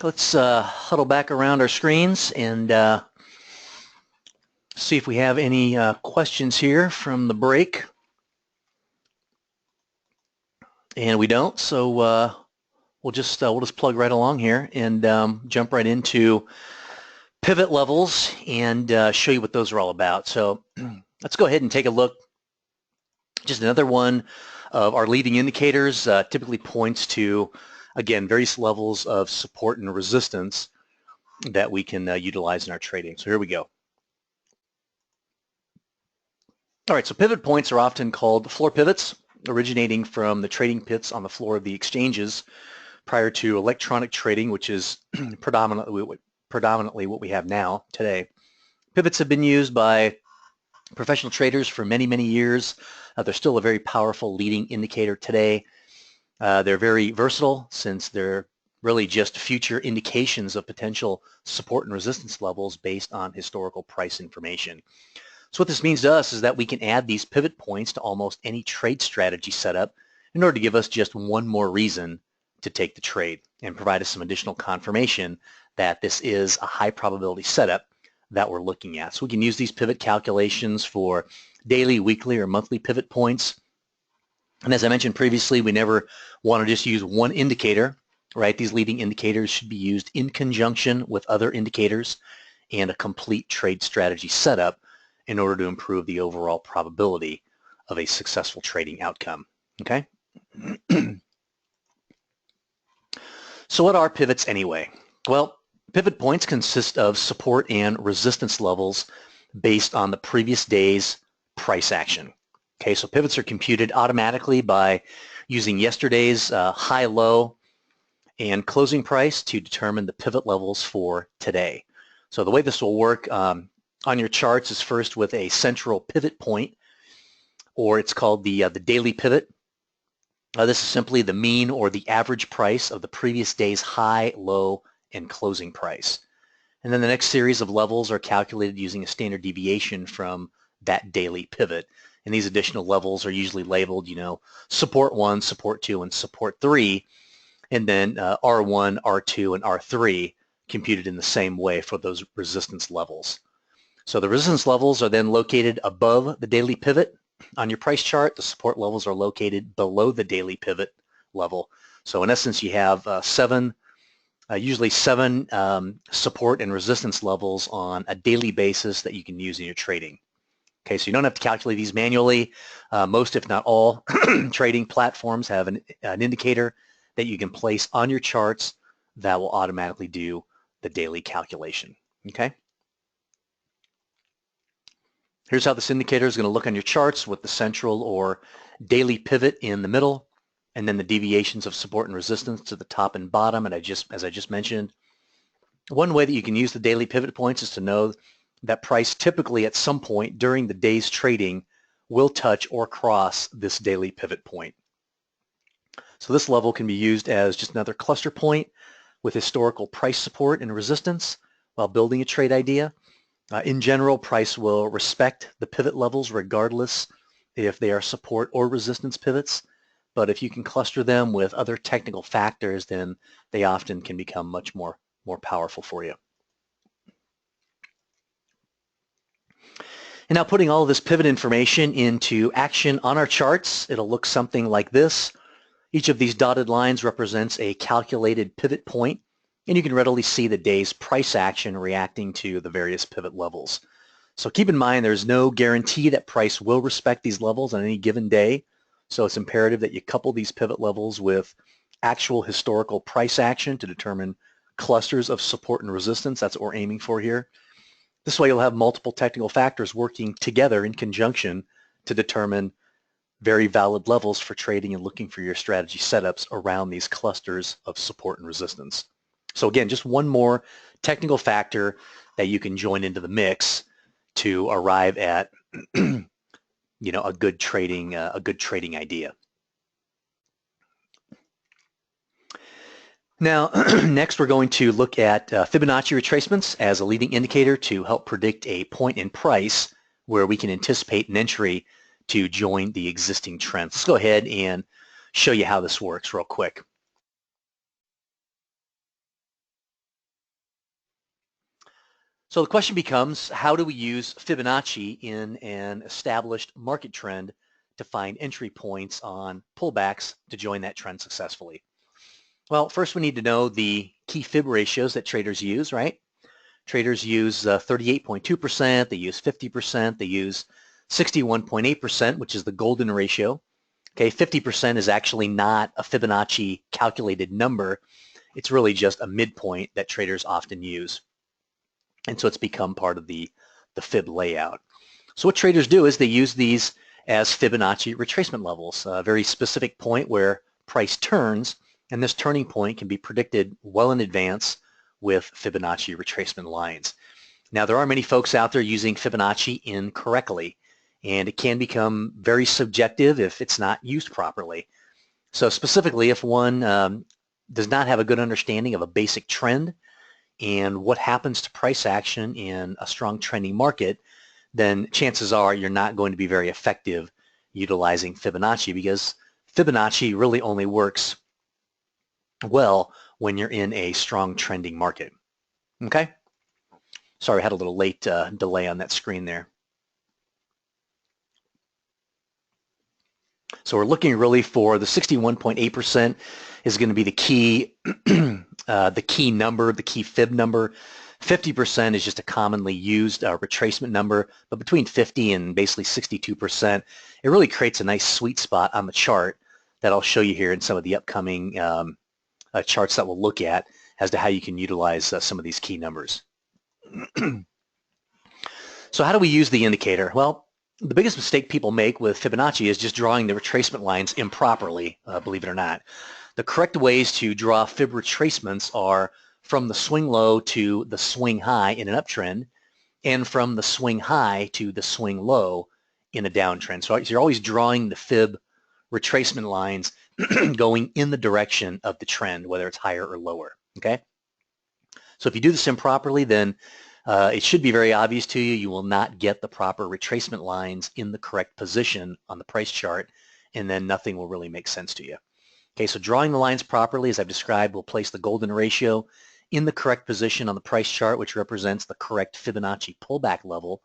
let's huddle back around our screens and see if we have any questions here from the break. And we don't, so we'll just plug right along here and jump right into pivot levels and show you what those are all about. So let's go ahead and take a look. Just another one of our leading indicators, typically points to, again, various levels of support and resistance that we can utilize in our trading. So here we go. All right, so pivot points are often called floor pivots, originating from the trading pits on the floor of the exchanges prior to electronic trading, which is predominantly what we have now today. Pivots have been used by professional traders for many, many years. They're still a very powerful leading indicator today. They're very versatile since they're really just future indications of potential support and resistance levels based on historical price information. So what this means to us is that we can add these pivot points to almost any trade strategy setup in order to give us just one more reason to take the trade and provide us some additional confirmation that this is a high probability setup that we're looking at. So we can use these pivot calculations for daily, weekly, or monthly pivot points. And as I mentioned previously, we never want to just use one indicator, right? These leading indicators should be used in conjunction with other indicators and a complete trade strategy setup in order to improve the overall probability of a successful trading outcome, okay? So what are pivots anyway? Well, pivot points consist of support and resistance levels based on the previous day's price action. Okay, so pivots are computed automatically by using yesterday's high, low, and closing price to determine the pivot levels for today. So the way this will work on your charts is first with a central pivot point, or it's called the daily pivot. This is simply the mean or the average price of the previous day's high, low, and closing price. And then the next series of levels are calculated using a standard deviation from that daily pivot. And these additional levels are usually labeled, support 1, support 2, and support 3. And then R1, R2, and R3 computed in the same way for those resistance levels. So the resistance levels are then located above the daily pivot on your price chart. The support levels are located below the daily pivot level. So in essence, you have usually seven support and resistance levels on a daily basis that you can use in your trading. Okay, so you don't have to calculate these manually. Most, if not all, trading platforms have an indicator that you can place on your charts that will automatically do the daily calculation. Okay. Here's how this indicator is going to look on your charts with the central or daily pivot in the middle, and then the deviations of support and resistance to the top and bottom, and as I just mentioned. One way that you can use the daily pivot points is to know that price typically at some point during the day's trading will touch or cross this daily pivot point. So this level can be used as just another cluster point with historical price support and resistance while building a trade idea. In general, price will respect the pivot levels regardless if they are support or resistance pivots. But if you can cluster them with other technical factors, then they often can become much more powerful for you. And now putting all of this pivot information into action on our charts, it'll look something like this. Each of these dotted lines represents a calculated pivot point, and you can readily see the day's price action reacting to the various pivot levels. So keep in mind there's no guarantee that price will respect these levels on any given day, so it's imperative that you couple these pivot levels with actual historical price action to determine clusters of support and resistance. That's what we're aiming for here. This way you'll have multiple technical factors working together in conjunction to determine very valid levels for trading and looking for your strategy setups around these clusters of support and resistance. So again, just one more technical factor that you can join into the mix to arrive at a good trading idea. Now, next we're going to look at Fibonacci retracements as a leading indicator to help predict a point in price where we can anticipate an entry to join the existing trend. Let's go ahead and show you how this works real quick. So the question becomes, how do we use Fibonacci in an established market trend to find entry points on pullbacks to join that trend successfully? Well, first we need to know the key fib ratios that traders use, right? Traders use 38.2%, they use 50%, they use 61.8%, which is the golden ratio. Okay, 50% is actually not a Fibonacci calculated number. It's really just a midpoint that traders often use. And so it's become part of the fib layout. So what traders do is they use these as Fibonacci retracement levels, a very specific point where price turns, and this turning point can be predicted well in advance with Fibonacci retracement lines. Now, there are many folks out there using Fibonacci incorrectly, and it can become very subjective if it's not used properly. So specifically, if one does not have a good understanding of a basic trend and what happens to price action in a strong trending market, then chances are you're not going to be very effective utilizing Fibonacci, because Fibonacci really only works well when you're in a strong trending market. Okay? Sorry, I had a little late delay on that screen there. So we're looking really for the 61.8% is going to be the key number, the key fib number. 50% is just a commonly used retracement number, but between 50 and basically 62%, it really creates a nice sweet spot on the chart that I'll show you here in some of the upcoming charts that we'll look at as to how you can utilize some of these key numbers. So how do we use the indicator? Well, the biggest mistake people make with Fibonacci is just drawing the retracement lines improperly, believe it or not. The correct ways to draw fib retracements are from the swing low to the swing high in an uptrend, and from the swing high to the swing low in a downtrend. So you're always drawing the fib retracement lines going in the direction of the trend, whether it's higher or lower, okay? So if you do this improperly, then it should be very obvious to you. You will not get the proper retracement lines in the correct position on the price chart, and then nothing will really make sense to you. Okay, so drawing the lines properly, as I've described, will place the golden ratio in the correct position on the price chart, which represents the correct Fibonacci pullback level.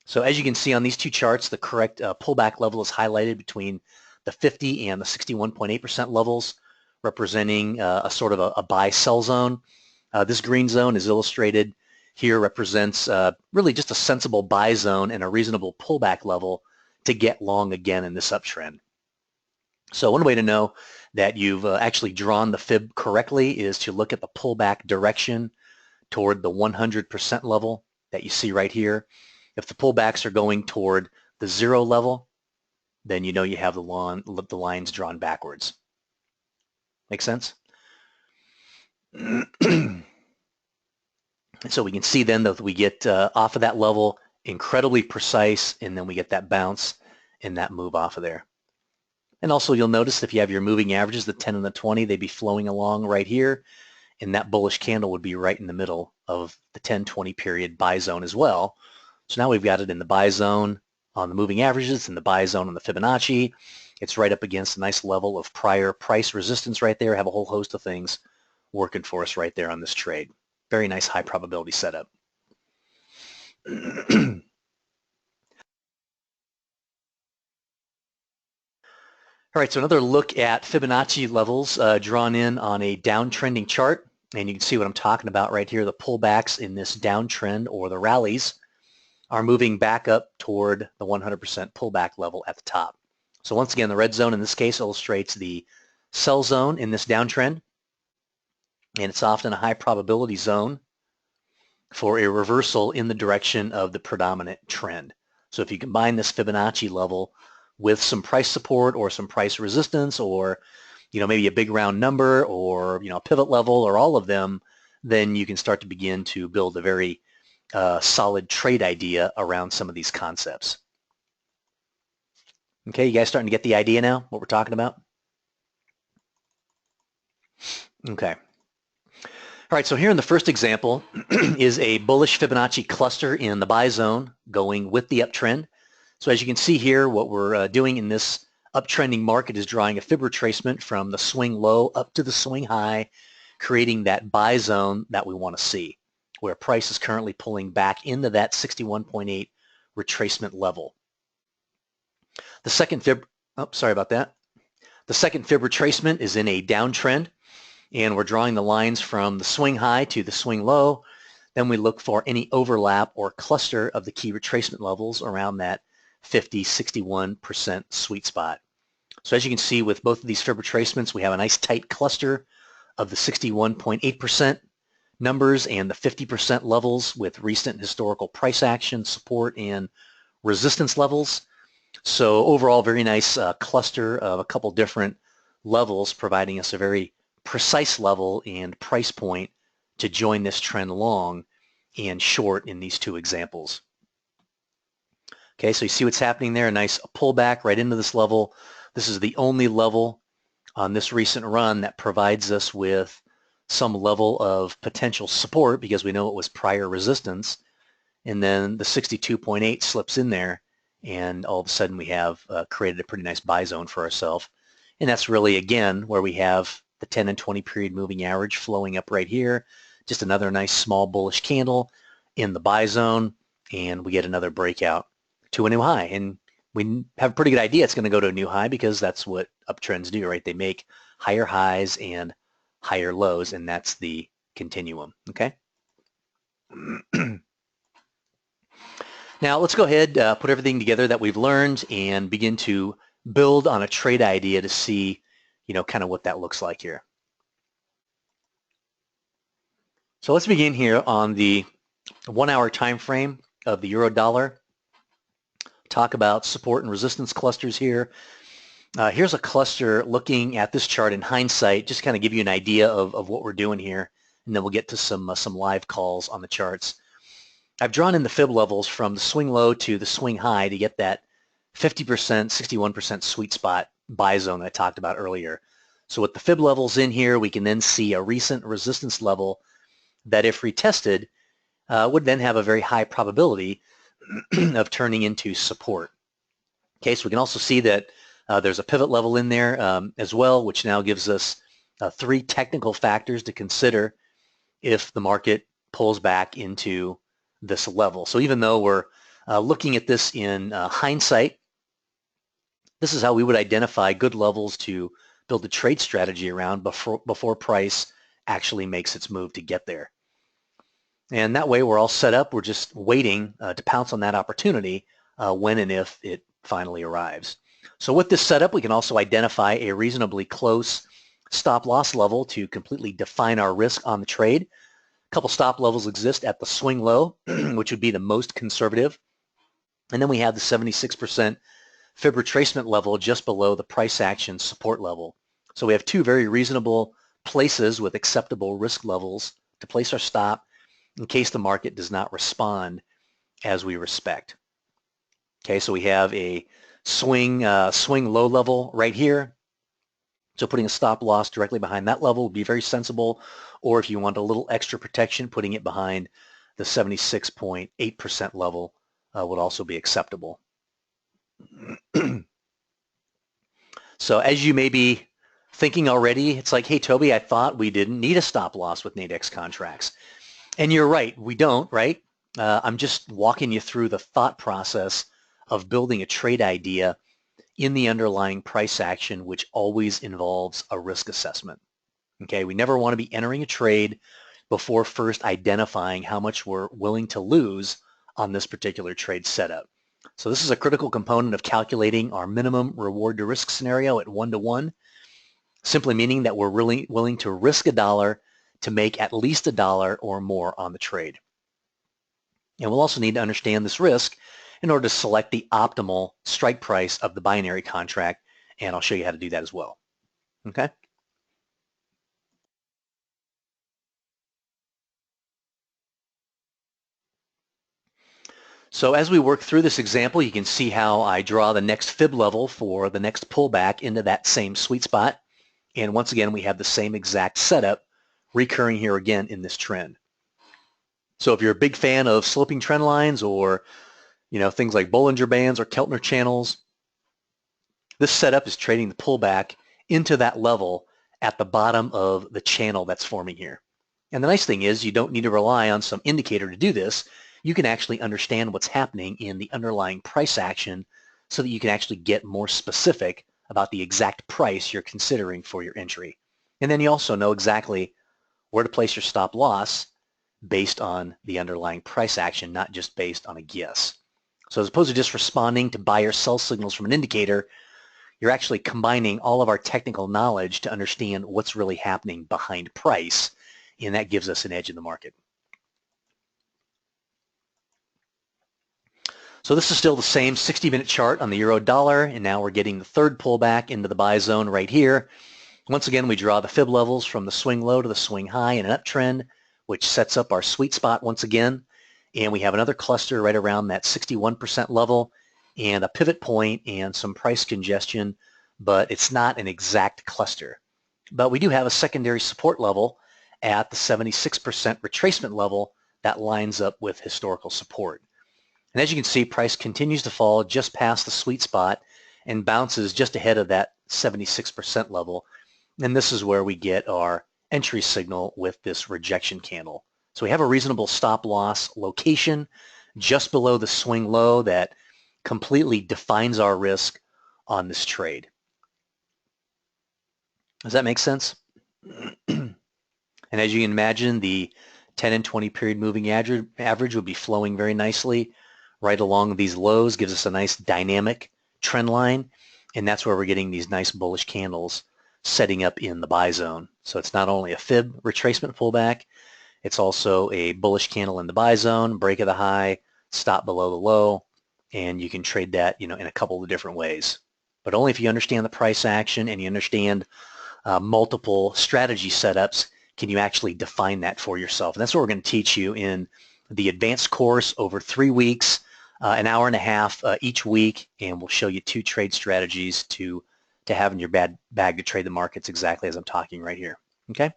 So as you can see on these two charts, the correct pullback level is highlighted between the 50 and the 61.8% levels, representing a sort of a buy-sell zone. This green zone is illustrated here, represents really just a sensible buy zone and a reasonable pullback level to get long again in this uptrend. So one way to know that you've actually drawn the fib correctly is to look at the pullback direction toward the 100% level that you see right here. If the pullbacks are going toward the 0 level, then you know you have the lines drawn backwards. Make sense? So we can see then that we get off of that level incredibly precise, and then we get that bounce and that move off of there. And also you'll notice if you have your moving averages, the 10 and the 20, they'd be flowing along right here, and that bullish candle would be right in the middle of the 10-20 period buy zone as well. So now we've got it in the buy zone on the moving averages and the buy zone on the Fibonacci. It's right up against a nice level of prior price resistance right there. Have a whole host of things working for us right there on this trade. Very nice high probability setup. All right, so another look at Fibonacci levels drawn in on a downtrending chart. And you can see what I'm talking about right here. The pullbacks in this downtrend, or the rallies, are moving back up toward the 100% pullback level at the top. So once again, the red zone in this case illustrates the sell zone in this downtrend. And it's often a high probability zone for a reversal in the direction of the predominant trend. So if you combine this Fibonacci level with some price support or some price resistance, or maybe a big round number, or a pivot level, or all of them, then you can start to begin to build a very solid trade idea around some of these concepts. Okay, you guys starting to get the idea now, what we're talking about? Okay. All right, so here in the first example is a bullish Fibonacci cluster in the buy zone going with the uptrend. So as you can see here, what we're doing in this uptrending market is drawing a fib retracement from the swing low up to the swing high, creating that buy zone that we want to see. where price is currently pulling back into that 61.8 retracement level. The second fib, sorry about that. The second fib retracement is in a downtrend, and we're drawing the lines from the swing high to the swing low. Then we look for any overlap or cluster of the key retracement levels around that 50-61% sweet spot. So as you can see with both of these fib retracements, we have a nice tight cluster of the 61.8% numbers and the 50% levels with recent historical price action, support, and resistance levels. So overall, very nice cluster of a couple different levels, providing us a very precise level and price point to join this trend long and short in these two examples. Okay, so you see what's happening there, a nice pullback right into this level. This is the only level on this recent run that provides us with some level of potential support because we know it was prior resistance. And then the 62.8 slips in there, and all of a sudden we have created a pretty nice buy zone for ourselves. And that's really, again, where we have the 10 and 20 period moving average flowing up right here. Just another nice small bullish candle in the buy zone, and we get another breakout to a new high. And we have a pretty good idea it's going to go to a new high because that's what uptrends do, right? They make higher highs and higher lows, and that's the continuum, okay? Now let's go ahead, put everything together that we've learned and begin to build on a trade idea to see, kind of what that looks like here. So let's begin here on the 1 hour time frame of the euro dollar. Talk about support and resistance clusters here. Here's a cluster looking at this chart in hindsight, just kind of give you an idea of what we're doing here, and then we'll get to some live calls on the charts. I've drawn in the fib levels from the swing low to the swing high to get that 50%, 61% sweet spot buy zone that I talked about earlier. So with the fib levels in here, we can then see a recent resistance level that, if retested, would then have a very high probability of turning into support. Okay, so we can also see that there's a pivot level in there as well, which now gives us 3 technical factors to consider if the market pulls back into this level. So even though we're looking at this in hindsight, this is how we would identify good levels to build a trade strategy around before price actually makes its move to get there. And that way we're all set up. We're just waiting to pounce on that opportunity when and if it finally arrives. So with this setup, we can also identify a reasonably close stop loss level to completely define our risk on the trade. A couple stop levels exist at the swing low, which would be the most conservative. And then we have the 76% fib retracement level just below the price action support level. So we have 2 very reasonable places with acceptable risk levels to place our stop in case the market does not respond as we respect. Okay, so we have a swing low level right here. So putting a stop loss directly behind that level would be very sensible, or if you want a little extra protection, putting it behind the 76.8% level would also be acceptable. So as you may be thinking already, it's like, hey, Toby, I thought we didn't need a stop loss with Nadex contracts. And you're right, we don't, right? I'm just walking you through the thought process of building a trade idea in the underlying price action, which always involves a risk assessment. Okay, we never want to be entering a trade before first identifying how much we're willing to lose on this particular trade setup. So this is a critical component of calculating our minimum reward to risk scenario at 1-to-1, simply meaning that we're really willing to risk $1 to make at least $1 or more on the trade. And we'll also need to understand this risk in order to select the optimal strike price of the binary contract, and I'll show you how to do that as well. Okay? So as we work through this example, you can see how I draw the next fib level for the next pullback into that same sweet spot. And once again, we have the same exact setup recurring here again in this trend. So if you're a big fan of sloping trend lines or things like Bollinger Bands or Keltner channels, this setup is trading the pullback into that level at the bottom of the channel that's forming here. And the nice thing is you don't need to rely on some indicator to do this. You can actually understand what's happening in the underlying price action so that you can actually get more specific about the exact price you're considering for your entry. And then you also know exactly where to place your stop loss based on the underlying price action, not just based on a guess. So as opposed to just responding to buy or sell signals from an indicator, you're actually combining all of our technical knowledge to understand what's really happening behind price, and that gives us an edge in the market. So this is still the same 60-minute chart on the euro dollar, and now we're getting the third pullback into the buy zone right here. Once again, we draw the fib levels from the swing low to the swing high in an uptrend, which sets up our sweet spot once again. And we have another cluster right around that 61% level and a pivot point and some price congestion, but it's not an exact cluster. But we do have a secondary support level at the 76% retracement level that lines up with historical support. And as you can see, price continues to fall just past the sweet spot and bounces just ahead of that 76% level. And this is where we get our entry signal with this rejection candle. So we have a reasonable stop loss location just below the swing low that completely defines our risk on this trade. Does that make sense? And as you can imagine, the 10 and 20 period moving average would be flowing very nicely right along these lows, gives us a nice dynamic trend line, and that's where we're getting these nice bullish candles setting up in the buy zone. So it's not only a fib retracement pullback, it's also a bullish candle in the buy zone, break of the high, stop below the low, and you can trade that, in a couple of different ways. But only if you understand the price action and you understand multiple strategy setups can you actually define that for yourself. And that's what we're going to teach you in the advanced course over 3 weeks, an hour and a half each week, and we'll show you 2 trade strategies to have in your bag to trade the markets exactly as I'm talking right here. Okay?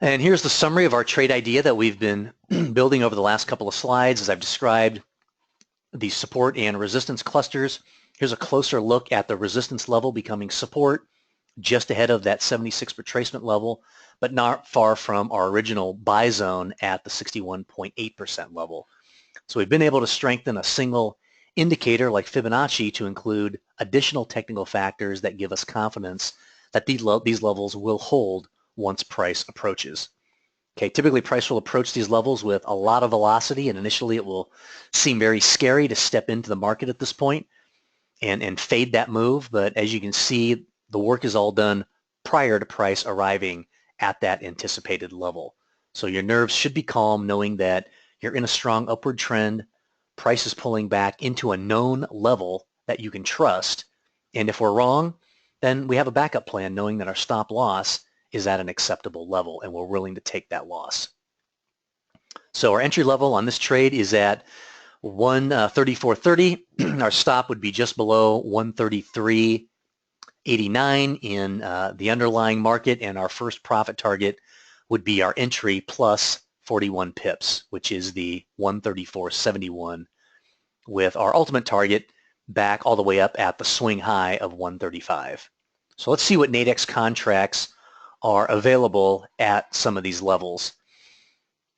And here's the summary of our trade idea that we've been building over the last couple of slides as I've described the support and resistance clusters. Here's a closer look at the resistance level becoming support just ahead of that 76 retracement level, but not far from our original buy zone at the 61.8% level. So we've been able to strengthen a single indicator like Fibonacci to include additional technical factors that give us confidence that these levels will hold once price approaches. Okay, typically price will approach these levels with a lot of velocity, and initially it will seem very scary to step into the market at this point and fade that move, but as you can see, the work is all done prior to price arriving at that anticipated level. So your nerves should be calm knowing that you're in a strong upward trend, price is pulling back into a known level that you can trust, and if we're wrong, then we have a backup plan knowing that our stop loss is at an acceptable level and we're willing to take that loss. So our entry level on this trade is at 134.30. Our stop would be just below 133.89 in the underlying market, and our first profit target would be our entry plus 41 pips, which is the 134.71, with our ultimate target back all the way up at the swing high of 135. So let's see what Nadex contracts are available at some of these levels.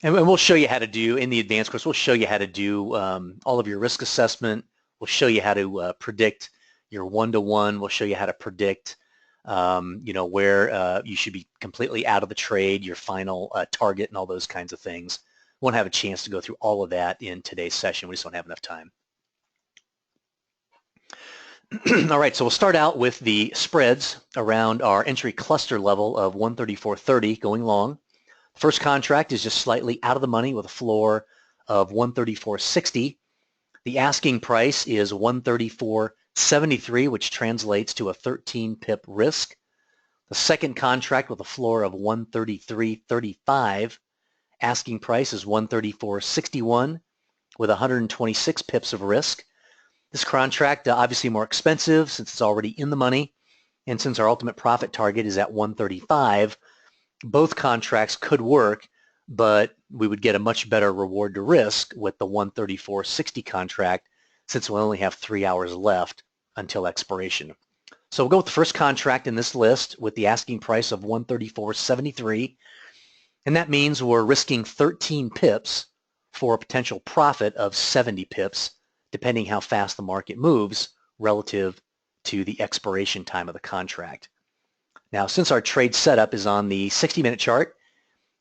And we'll show you how to do, in the advanced course, we'll show you how to do all of your risk assessment. We'll show you how to predict your one-to-one. We'll show you how to predict, where you should be completely out of the trade, your final target, and all those kinds of things. We won't have a chance to go through all of that in today's session. We just don't have enough time. All right, so we'll start out with the spreads around our entry cluster level of 134.30 going long. First contract is just slightly out of the money with a floor of 134.60. The asking price is 134.73, which translates to a 13 pip risk. The second contract with a floor of 133.35. Asking price is 134.61 with 126 pips of risk. This contract obviously more expensive since it's already in the money, and since our ultimate profit target is at 135, both contracts could work, but we would get a much better reward to risk with the 134.60 contract since we only have 3 hours left until expiration. So we'll go with the first contract in this list with the asking price of 134.73, and that means we're risking 13 pips for a potential profit of 70 pips, depending how fast the market moves relative to the expiration time of the contract. Now, since our trade setup is on the 60-minute chart,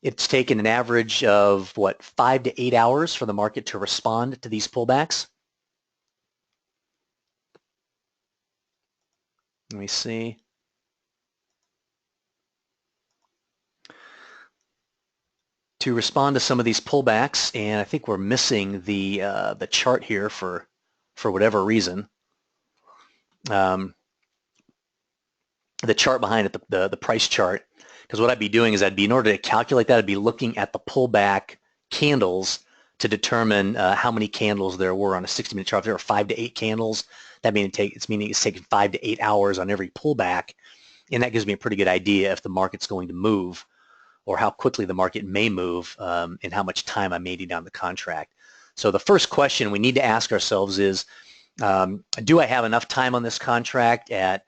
it's taken an average of, 5 to 8 hours for the market to respond to these pullbacks. Let me see. To respond to some of these pullbacks, and I think we're missing the chart here for whatever reason. The chart behind it, the price chart, because what I'd be doing is in order to calculate that, I'd be looking at the pullback candles to determine how many candles there were on a 60-minute chart. If there were 5 to 8 candles, that means it's taking 5 to 8 hours on every pullback, and that gives me a pretty good idea if the market's going to move or how quickly the market may move and how much time I'm making down the contract. So the first question we need to ask ourselves is, do I have enough time on this contract at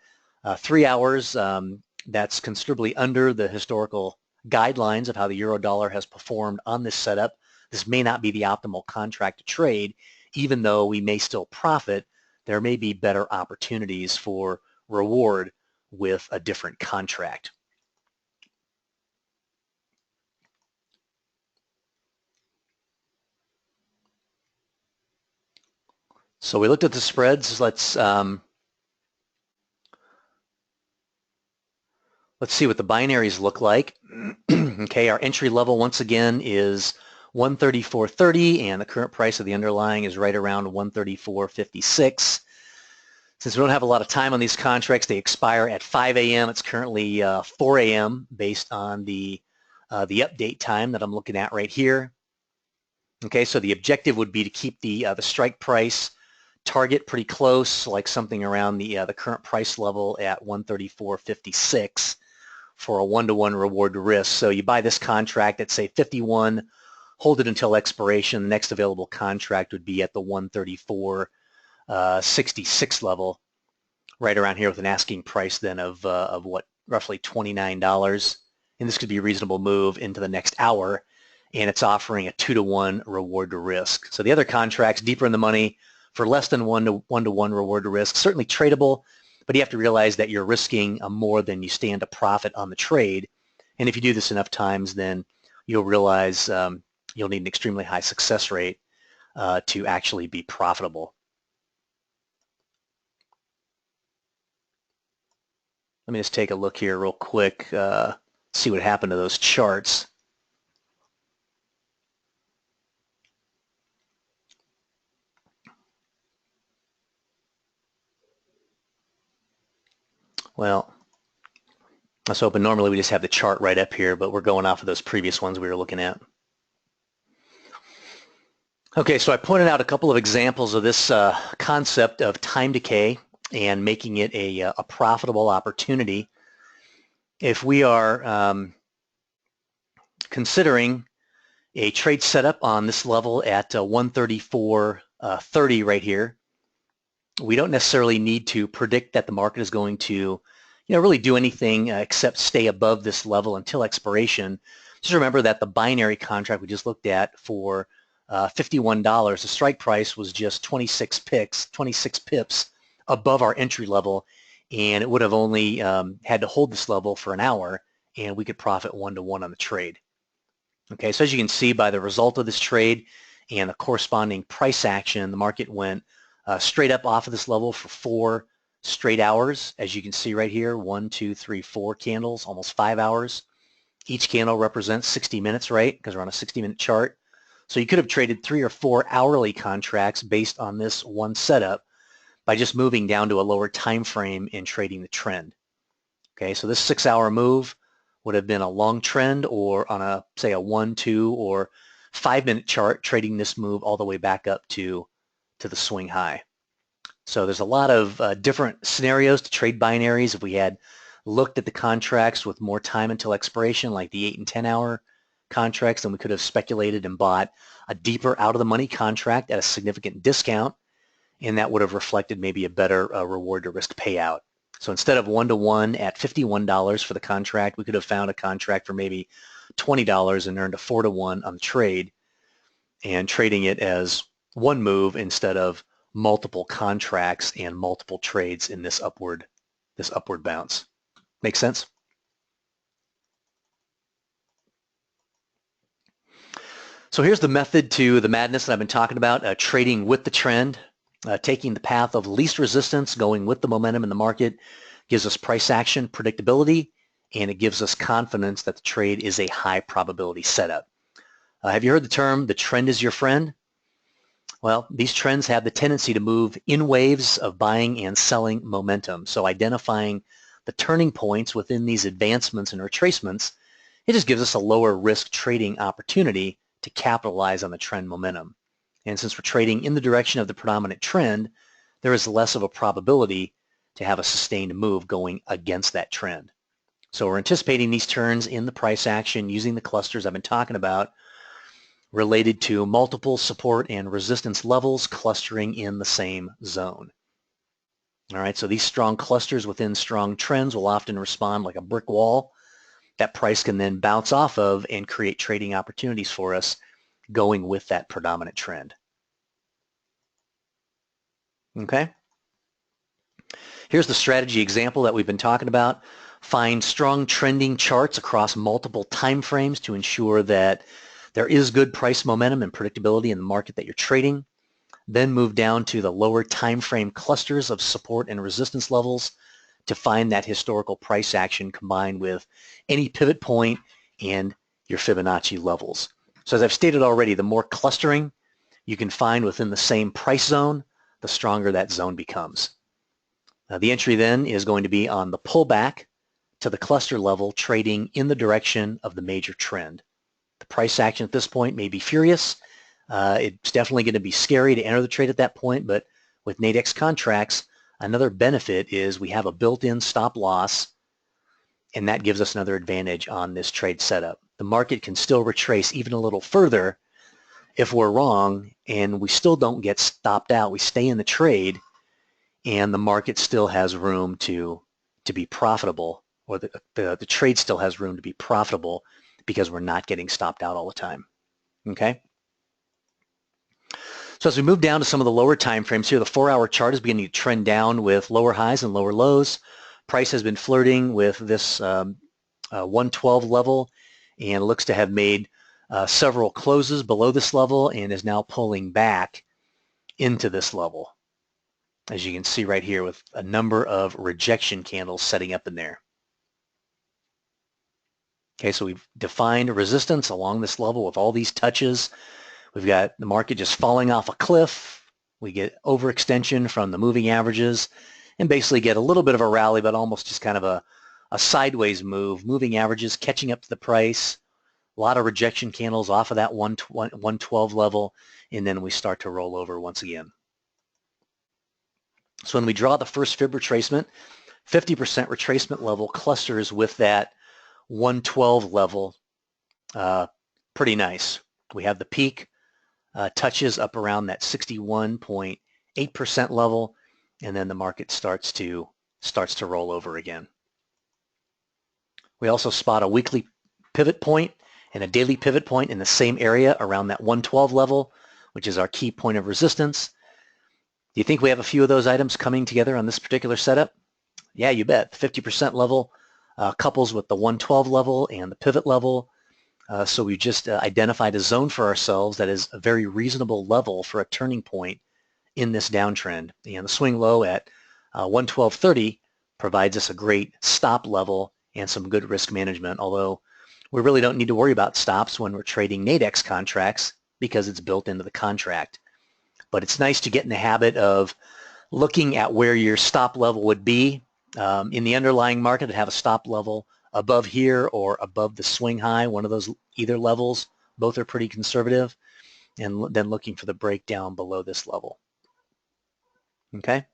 3 hours? That's considerably under the historical guidelines of how the euro dollar has performed on this setup. This may not be the optimal contract to trade, even though we may still profit. There may be better opportunities for reward with a different contract. So we looked at the spreads. Let's see what the binaries look like. Okay, our entry level once again is 134.30, and the current price of the underlying is right around 134.56. Since we don't have a lot of time on these contracts, they expire at 5 a.m. It's currently 4 a.m. based on the update time that I'm looking at right here. Okay, so the objective would be to keep the strike price target pretty close, like something around the current price level at 134.56 for a 1-to-1 reward to risk. So you buy this contract at, say, 51, hold it until expiration. The next available contract would be at the 134.66 level, right around here with an asking price then of roughly $29. And this could be a reasonable move into the next hour, and it's offering a 2-to-1 reward to risk. So the other contracts deeper in the money for less than 1-to-1 reward to risk, certainly tradable, but you have to realize that you're risking more than you stand to profit on the trade. And if you do this enough times, then you'll realize you'll need an extremely high success rate to actually be profitable. Let me just take a look here real quick, see what happened to those charts. Well, I was hoping normally we just have the chart right up here, but we're going off of those previous ones we were looking at. Okay, so I pointed out a couple of examples of this concept of time decay and making it a profitable opportunity. If we are considering a trade setup on this level at 134.30 right here, we don't necessarily need to predict that the market is going to really do anything except stay above this level until expiration. Just remember that the binary contract we just looked at for $51, the strike price was just 26 pips above our entry level, and it would have only had to hold this level for an hour, and we could profit 1-to-1 on the trade. Okay, so as you can see by the result of this trade and the corresponding price action, the market went straight up off of this level for 4 straight hours. As you can see right here, 1, 2, 3, 4 candles, almost 5 hours. Each candle represents 60 minutes, right? Because we're on a 60-minute chart. So you could have traded 3 or 4 hourly contracts based on this one setup by just moving down to a lower time frame and trading the trend. Okay, so this 6-hour move would have been a long trend, or on a, say, a 1, 2, or 5-minute chart, trading this move all the way back up to the swing high. So there's a lot of different scenarios to trade binaries. If we had looked at the contracts with more time until expiration, like the 8 and 10-hour contracts, then we could have speculated and bought a deeper out-of-the-money contract at a significant discount, and that would have reflected maybe a better reward to risk payout. So instead of 1-to-1 at $51 for the contract, we could have found a contract for maybe $20 and earned a 4-to-1 on the trade, and trading it as one move instead of multiple contracts and multiple trades in this upward bounce. Make sense? So here's the method to the madness that I've been talking about, trading with the trend, taking the path of least resistance, going with the momentum in the market, gives us price action predictability, and it gives us confidence that the trade is a high probability setup. Have you heard the term, the trend is your friend? Well, these trends have the tendency to move in waves of buying and selling momentum. So identifying the turning points within these advancements and retracements, it just gives us a lower risk trading opportunity to capitalize on the trend momentum. And since we're trading in the direction of the predominant trend, there is less of a probability to have a sustained move going against that trend. So we're anticipating these turns in the price action using the clusters I've been talking about, related to multiple support and resistance levels clustering in the same zone. All right, so these strong clusters within strong trends will often respond like a brick wall that price can then bounce off of and create trading opportunities for us going with that predominant trend. Okay? Here's the strategy example that we've been talking about. Find strong trending charts across multiple time frames to ensure that there is good price momentum and predictability in the market that you're trading. Then move down to the lower time frame clusters of support and resistance levels to find that historical price action combined with any pivot point and your Fibonacci levels. So as I've stated already, the more clustering you can find within the same price zone, the stronger that zone becomes. The entry then is going to be on the pullback to the cluster level, trading in the direction of the major trend. The price action at this point may be furious. It's definitely going to be scary to enter the trade at that point, but with Nadex contracts, another benefit is we have a built-in stop loss, and that gives us another advantage on this trade setup. The market can still retrace even a little further if we're wrong, and we still don't get stopped out. We stay in the trade, and the market still has room to be profitable, or the trade still has room to be profitable because we're not getting stopped out all the time. Okay? So as we move down to some of the lower time frames here, the 4-hour chart is beginning to trend down with lower highs and lower lows. Price has been flirting with this 112 level and looks to have made several closes below this level and is now pulling back into this level, as you can see right here, with a number of rejection candles setting up in there. Okay, so we've defined resistance along this level with all these touches. We've got the market just falling off a cliff. We get overextension from the moving averages and basically get a little bit of a rally, but almost just kind of a sideways move. Moving averages catching up to the price. A lot of rejection candles off of that 112 level, and then we start to roll over once again. So when we draw the first fib retracement, 50% retracement level clusters with that 112 level. Pretty nice. We have the peak touches up around that 61.8% level, and then the market starts to roll over again. We also spot a weekly pivot point and a daily pivot point in the same area around that 112 level, which is our key point of resistance. Do you think we have a few of those items coming together on this particular setup? Yeah, you bet. The 50% level couples with the 112 level and the pivot level. So we just identified a zone for ourselves that is a very reasonable level for a turning point in this downtrend. And the swing low at 112.30 provides us a great stop level and some good risk management, although we really don't need to worry about stops when we're trading Nadex contracts because it's built into the contract. But it's nice to get in the habit of looking at where your stop level would be in the underlying market, to have a stop level above here or above the swing high, one of those either levels. Both are pretty conservative, and then looking for the breakdown below this level. Okay.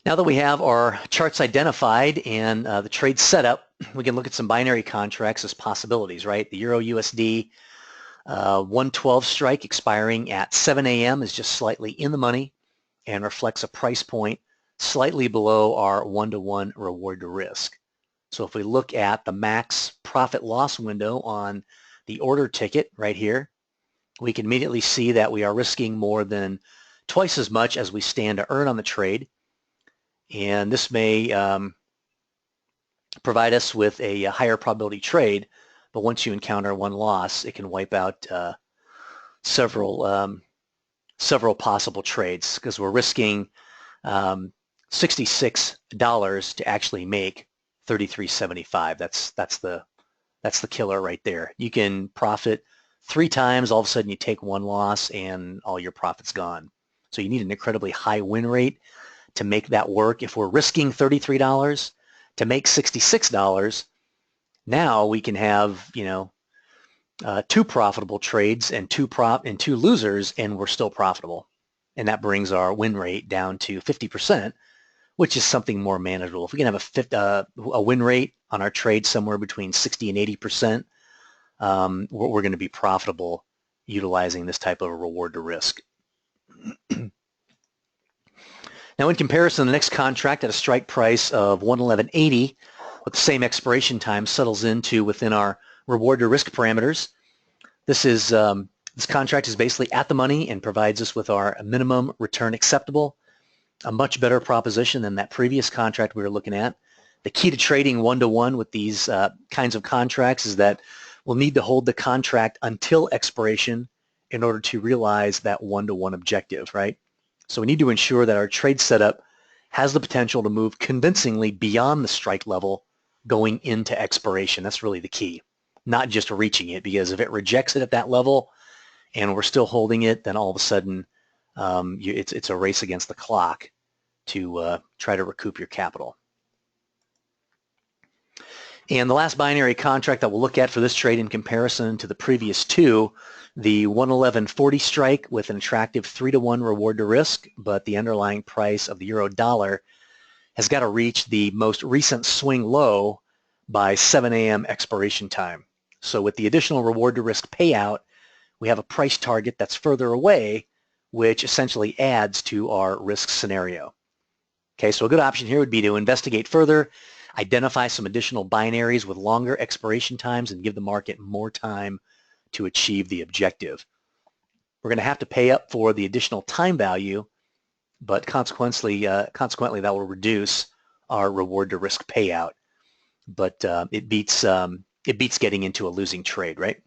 Now that we have our charts identified and the trade set up, we can look at some binary contracts as possibilities, right? The Euro USD 112 strike expiring at 7 a.m. is just slightly in the money. and reflects a price point slightly below our 1-to-1 reward to risk. So if we look at the max profit loss window on the order ticket right here, we can immediately see that we are risking more than twice as much as we stand to earn on the trade. And this may provide us with a higher probability trade, but once you encounter one loss, it can wipe out several possible trades, because we're risking $66 to actually make $33.75. That's the killer right there. You can profit 3 times, all of a sudden you take one loss and all your profit's gone. So you need an incredibly high win rate to make that work. If we're risking $33 to make $66, now we can have, 2 profitable trades and two losers, and we're still profitable. And that brings our win rate down to 50%, which is something more manageable. If we can have a win rate on our trade somewhere between 60 and 80%, we're going to be profitable utilizing this type of reward to risk. Now, in comparison, the next contract at a strike price of 111.80 with the same expiration time settles into within our reward to risk parameters. This contract is basically at the money and provides us with our minimum return acceptable, a much better proposition than that previous contract we were looking at. The key to trading 1-to-1 with these kinds of contracts is that we'll need to hold the contract until expiration in order to realize that 1-to-1 objective, right? So we need to ensure that our trade setup has the potential to move convincingly beyond the strike level going into expiration. That's really the key, not just reaching it, because if it rejects it at that level and we're still holding it, then all of a sudden it's a race against the clock to try to recoup your capital. And the last binary contract that we'll look at for this trade in comparison to the previous two, the 111.40 strike with an attractive 3-to-1 reward to risk, but the underlying price of the euro dollar has got to reach the most recent swing low by 7 a.m. expiration time. So with the additional reward to risk payout, we have a price target that's further away, which essentially adds to our risk scenario. Okay, so a good option here would be to investigate further, identify some additional binaries with longer expiration times, and give the market more time to achieve the objective. We're going to have to pay up for the additional time value, but consequently that will reduce our reward to risk payout. But it beats getting into a losing trade, right?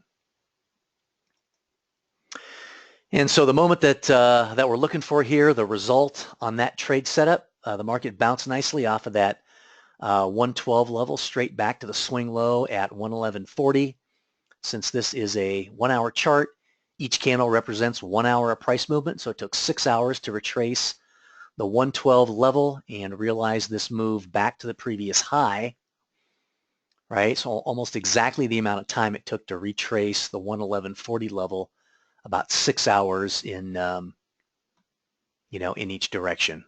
And so the moment that we're looking for here, the result on that trade setup, the market bounced nicely off of that 112 level straight back to the swing low at 111.40. Since this is a 1-hour chart, each candle represents 1 hour of price movement, so it took 6 hours to retrace the 112 level and realize this move back to the previous high, right? So almost exactly the amount of time it took to retrace the 111.40 level, about 6 hours in in each direction.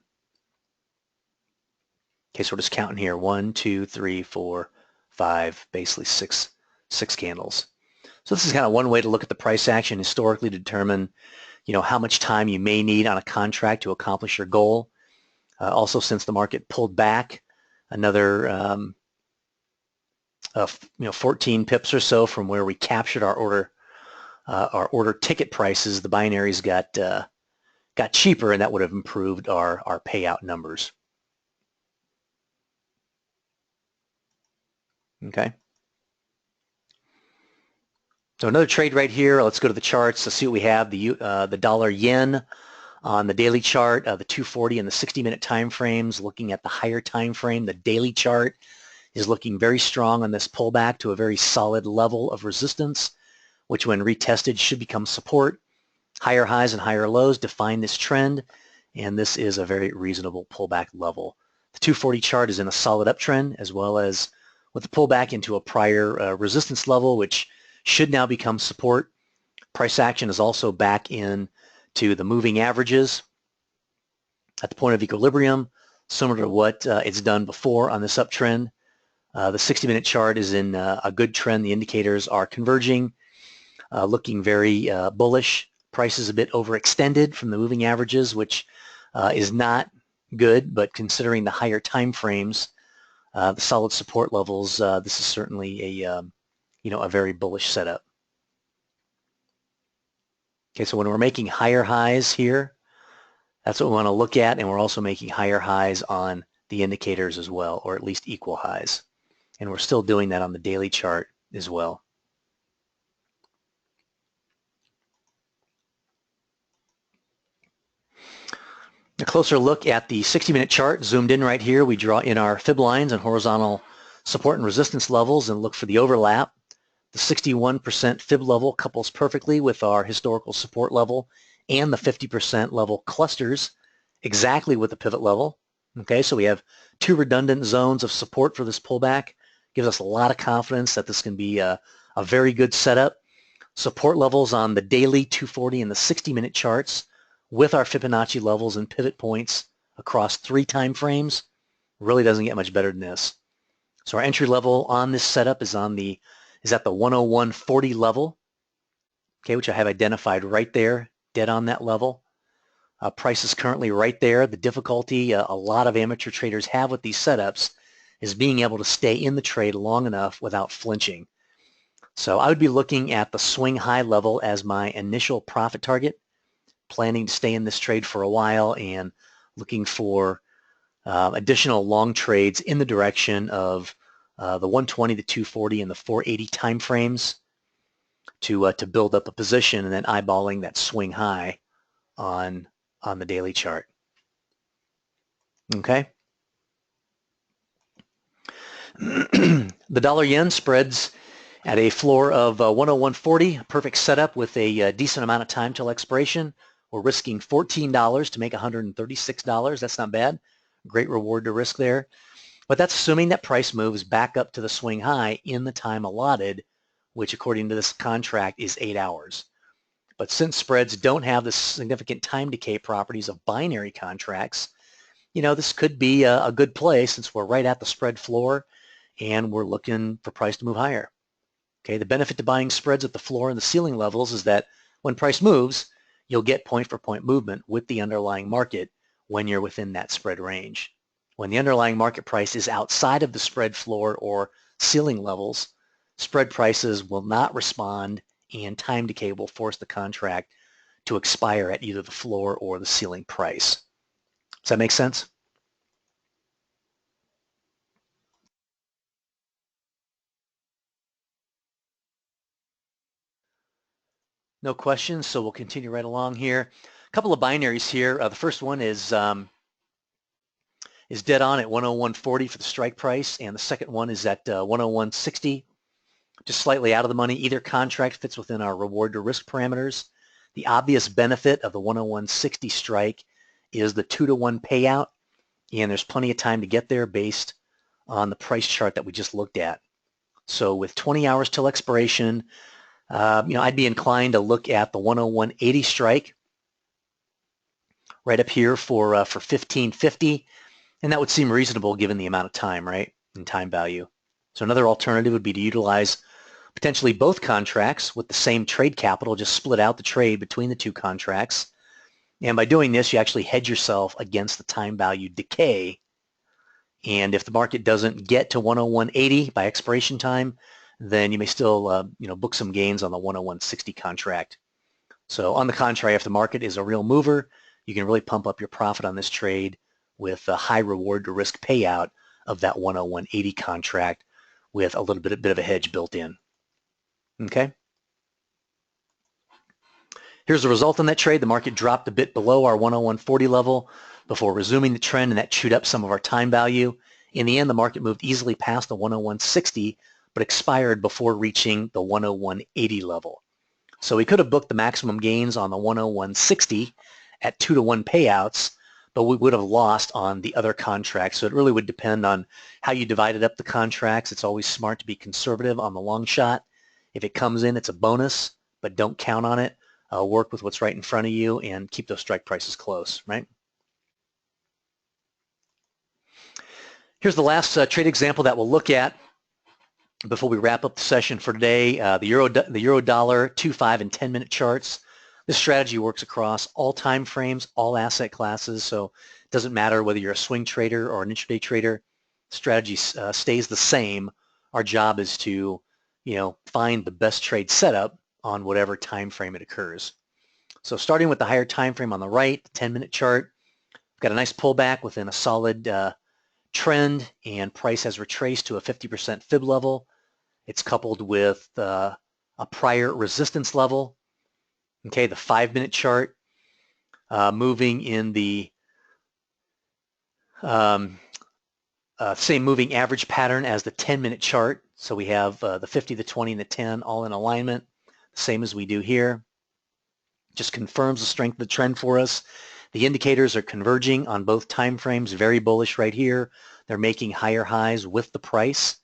Okay, so we're just counting here: 1, 2, 3, 4, 5, basically six candles. So this is kind of one way to look at the price action historically to determine, how much time you may need on a contract to accomplish your goal. Also, since the market pulled back another 14 pips or so from where we captured our order ticket prices, the binaries got cheaper, and that would have improved our payout numbers. Okay. So another trade right here. Let's go to the charts to see what we have. The dollar yen on the daily chart, the 240 and the 60-minute time frames. Looking at the higher time frame, the daily chart is looking very strong on this pullback to a very solid level of resistance, which when retested should become support. Higher highs and higher lows define this trend, and this is a very reasonable pullback level. The 240 chart is in a solid uptrend, as well as with the pullback into a prior resistance level, which should now become support. Price action is also back in to the moving averages at the point of equilibrium, similar to what it's done before on this uptrend. The 60-minute chart is in a good trend. The indicators are converging, looking very bullish. Price is a bit overextended from the moving averages, which is not good, but considering the higher time frames, the solid support levels, this is certainly a a very bullish setup. Okay, so when we're making higher highs here, that's what we want to look at, and we're also making higher highs on the indicators as well, or at least equal highs. And we're still doing that on the daily chart as well. A closer look at the 60-minute chart, zoomed in right here. We draw in our fib lines and horizontal support and resistance levels and look for the overlap. The 61% fib level couples perfectly with our historical support level, and the 50% level clusters exactly with the pivot level. Okay, so we have two redundant zones of support for this pullback. Gives us a lot of confidence that this can be a very good setup. Support levels on the daily 240 and the 60-minute charts with our Fibonacci levels and pivot points across 3 time frames. Really doesn't get much better than this. So our entry level on this setup is at the 101.40 level, okay, which I have identified right there, dead on that level. Price is currently right there. The difficulty a lot of amateur traders have with these setups is being able to stay in the trade long enough without flinching. So I would be looking at the swing high level as my initial profit target, planning to stay in this trade for a while and looking for additional long trades in the direction of the 120, the 240, and the 480 time frames to build up a position, and then eyeballing that swing high on the daily chart. Okay. The dollar yen spreads at a floor of 101.40, perfect setup with a decent amount of time till expiration. We're risking $14 to make $136. That's not bad. Great reward to risk there. But that's assuming that price moves back up to the swing high in the time allotted, which according to this contract is 8 hours. But since spreads don't have the significant time decay properties of binary contracts, this could be a good play since we're right at the spread floor and we're looking for price to move higher. Okay, the benefit to buying spreads at the floor and the ceiling levels is that when price moves, you'll get point-for-point movement with the underlying market when you're within that spread range. When the underlying market price is outside of the spread floor or ceiling levels, spread prices will not respond and time decay will force the contract to expire at either the floor or the ceiling price. Does that make sense? No questions, so we'll continue right along here. A couple of binaries here. The first one is dead on at 101.40 for the strike price, and the second one is at 101.60, just slightly out of the money. Either contract fits within our reward to risk parameters. The obvious benefit of the 101.60 strike is the 2-to-1 payout, and there's plenty of time to get there based on the price chart that we just looked at. So with 20 hours till expiration, I'd be inclined to look at the 101.80 strike right up here for 15.50, and that would seem reasonable given the amount of time, right, and time value. So another alternative would be to utilize potentially both contracts with the same trade capital, just split out the trade between the two contracts. And by doing this, you actually hedge yourself against the time value decay. And if the market doesn't get to 101.80 by expiration time, then you may still book some gains on the 101.60 contract. So on the contrary, if the market is a real mover, you can really pump up your profit on this trade with a high reward to risk payout of that 101.80 contract with a little bit of a hedge built in. Okay. Here's the result on that trade. The market dropped a bit below our 101.40 level before resuming the trend, and that chewed up some of our time value. In the end, the market moved easily past the 101.60, but expired before reaching the 101.80 level. So we could have booked the maximum gains on the 101.60 at 2-to-1 payouts, but we would have lost on the other contracts. So it really would depend on how you divided up the contracts. It's always smart to be conservative on the long shot. If it comes in, it's a bonus, but don't count on it. Work with what's right in front of you and keep those strike prices close, right? Here's the last trade example that we'll look at before we wrap up the session for today. The euro dollar 2, 5, and 10-minute charts. This strategy works across all time frames, all asset classes, so it doesn't matter whether you're a swing trader or an intraday trader. Strategy stays the same. Our job is to, find the best trade setup on whatever time frame it occurs. So starting with the higher time frame on the right, the 10-minute chart, we've got a nice pullback within a solid trend, and price has retraced to a 50% fib level. It's coupled with a prior resistance level. Okay, the 5-minute chart moving in the same moving average pattern as the 10-minute chart. So we have the 50, the 20, and the 10 all in alignment, same as we do here. Just confirms the strength of the trend for us. The indicators are converging on both time frames, very bullish right here. They're making higher highs with the price.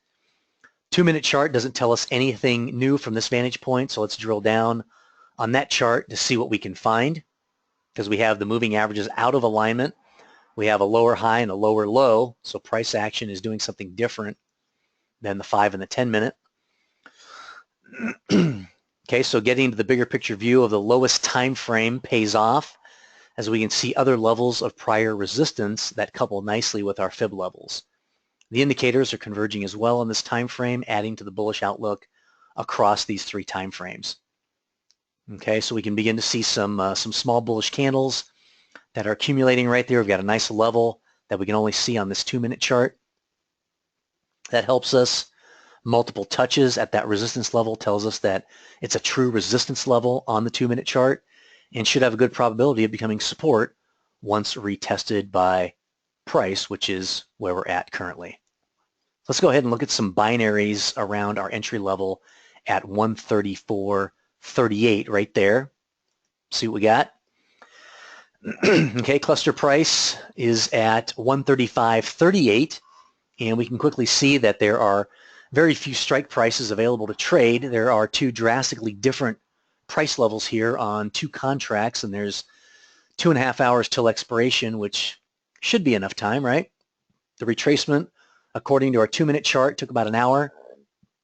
2-minute chart doesn't tell us anything new from this vantage point, so let's drill down on that chart to see what we can find, because we have the moving averages out of alignment. We have a lower high and a lower low, so price action is doing something different than the 5 and the 10-minute. Okay, so getting to the bigger picture view of the lowest time frame pays off, as we can see other levels of prior resistance that couple nicely with our fib levels. The indicators are converging as well on this time frame, adding to the bullish outlook across these 3 time frames. Okay, so we can begin to see some small bullish candles that are accumulating right there. We've got a nice level that we can only see on this 2-minute chart. That helps us. Multiple touches at that resistance level tells us that it's a true resistance level on the 2-minute chart and should have a good probability of becoming support once retested by price, which is where we're at currently. Let's go ahead and look at some binaries around our entry level at 134.38 right there. See what we got. Okay, cluster price is at 135.38, and we can quickly see that there are very few strike prices available to trade. There are 2 drastically different price levels here on 2 contracts, and there's 2.5 hours till expiration, which should be enough time, right? The retracement, according to our 2-minute chart, took about an hour,